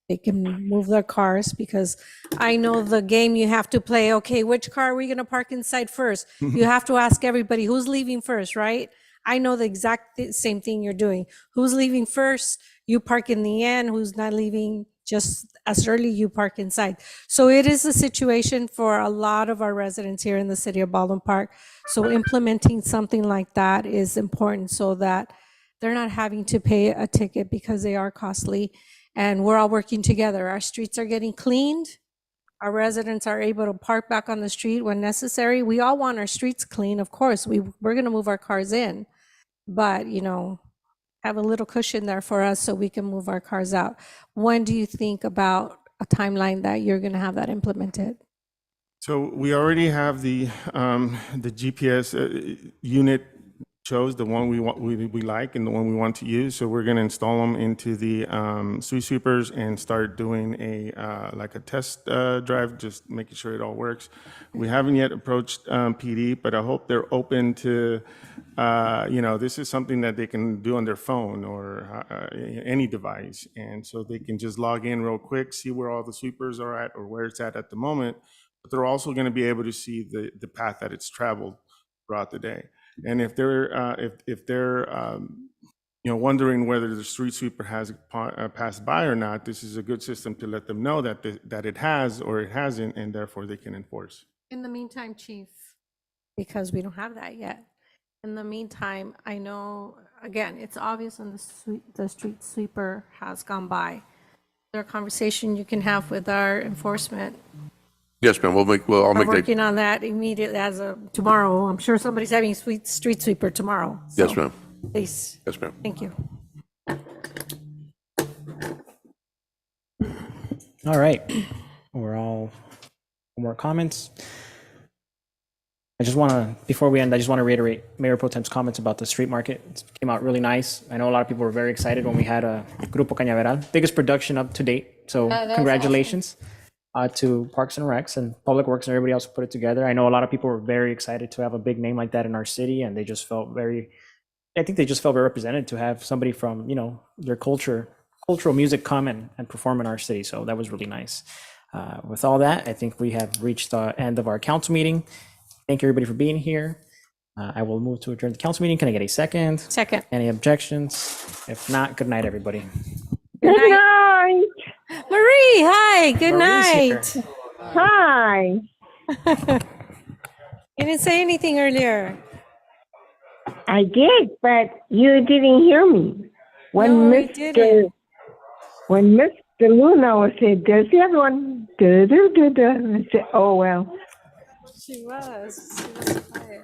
They can move their cars, because I know the game you have to play. Okay, which car are we going to park inside first? You have to ask everybody who's leaving first, right? I know the exact same thing you're doing. Who's leaving first? You park in the end. Who's not leaving just as early? You park inside. So it is a situation for a lot of our residents here in the city of Baldwin Park. So implementing something like that is important so that they're not having to pay a ticket, because they are costly. And we're all working together. Our streets are getting cleaned. Our residents are able to park back on the street when necessary. We all want our streets clean, of course. We're going to move our cars in, but have a little cushion there for us so we can move our cars out. When do you think about a timeline that you're going to have that implemented? So we already have the GPS unit chose the one we like and the one we want to use. So we're going to install them into the street sweepers and start doing a test drive, just making sure it all works. We haven't yet approached PD, but I hope they're open to, this is something that they can do on their phone or any device. And so they can just log in real quick, see where all the sweepers are at or where it's at the moment. But they're also going to be able to see the path that it's traveled throughout the day. And if they're wondering whether the street sweeper has passed by or not, this is a good system to let them know that it has or it hasn't, and therefore they can enforce. In the meantime, Chief, because we don't have that yet. In the meantime, I know, again, it's obvious when the street sweeper has gone by. Is there a conversation you can have with our enforcement? Yes, ma'am, I'll We're make that. working on that immediately as of tomorrow. I'm sure somebody's having a street sweeper tomorrow. Yes, So, ma'am. Please. Yes, ma'am. Thank you. All right. We're all more comments. Before we end, I just want to reiterate Mayor Pro Tem's comments about the street market. It came out really nice. I know a lot of people were very excited when we had a Grupo Cañaveral, biggest production up to date. So congratulations to Parks and Recs and Public Works and everybody else who put it together. I know a lot of people were very excited to have a big name like that in our city, and they just felt very represented to have somebody from, their cultural music come and perform in our city. So that was really nice. With all that, I think we have reached the end of our council meeting. Thank you, everybody, for being here. I will move to adjourn the council meeting. Can I get a second? Second. Any objections? If not, good night, everybody. Good night. Marie, hi. Good Marie's night. here. Hi. You didn't say anything earlier. I did, but you didn't hear me. When No, we didn't. When Mr. Luna was said, "There's the other one," I said, "Oh well." She was quiet.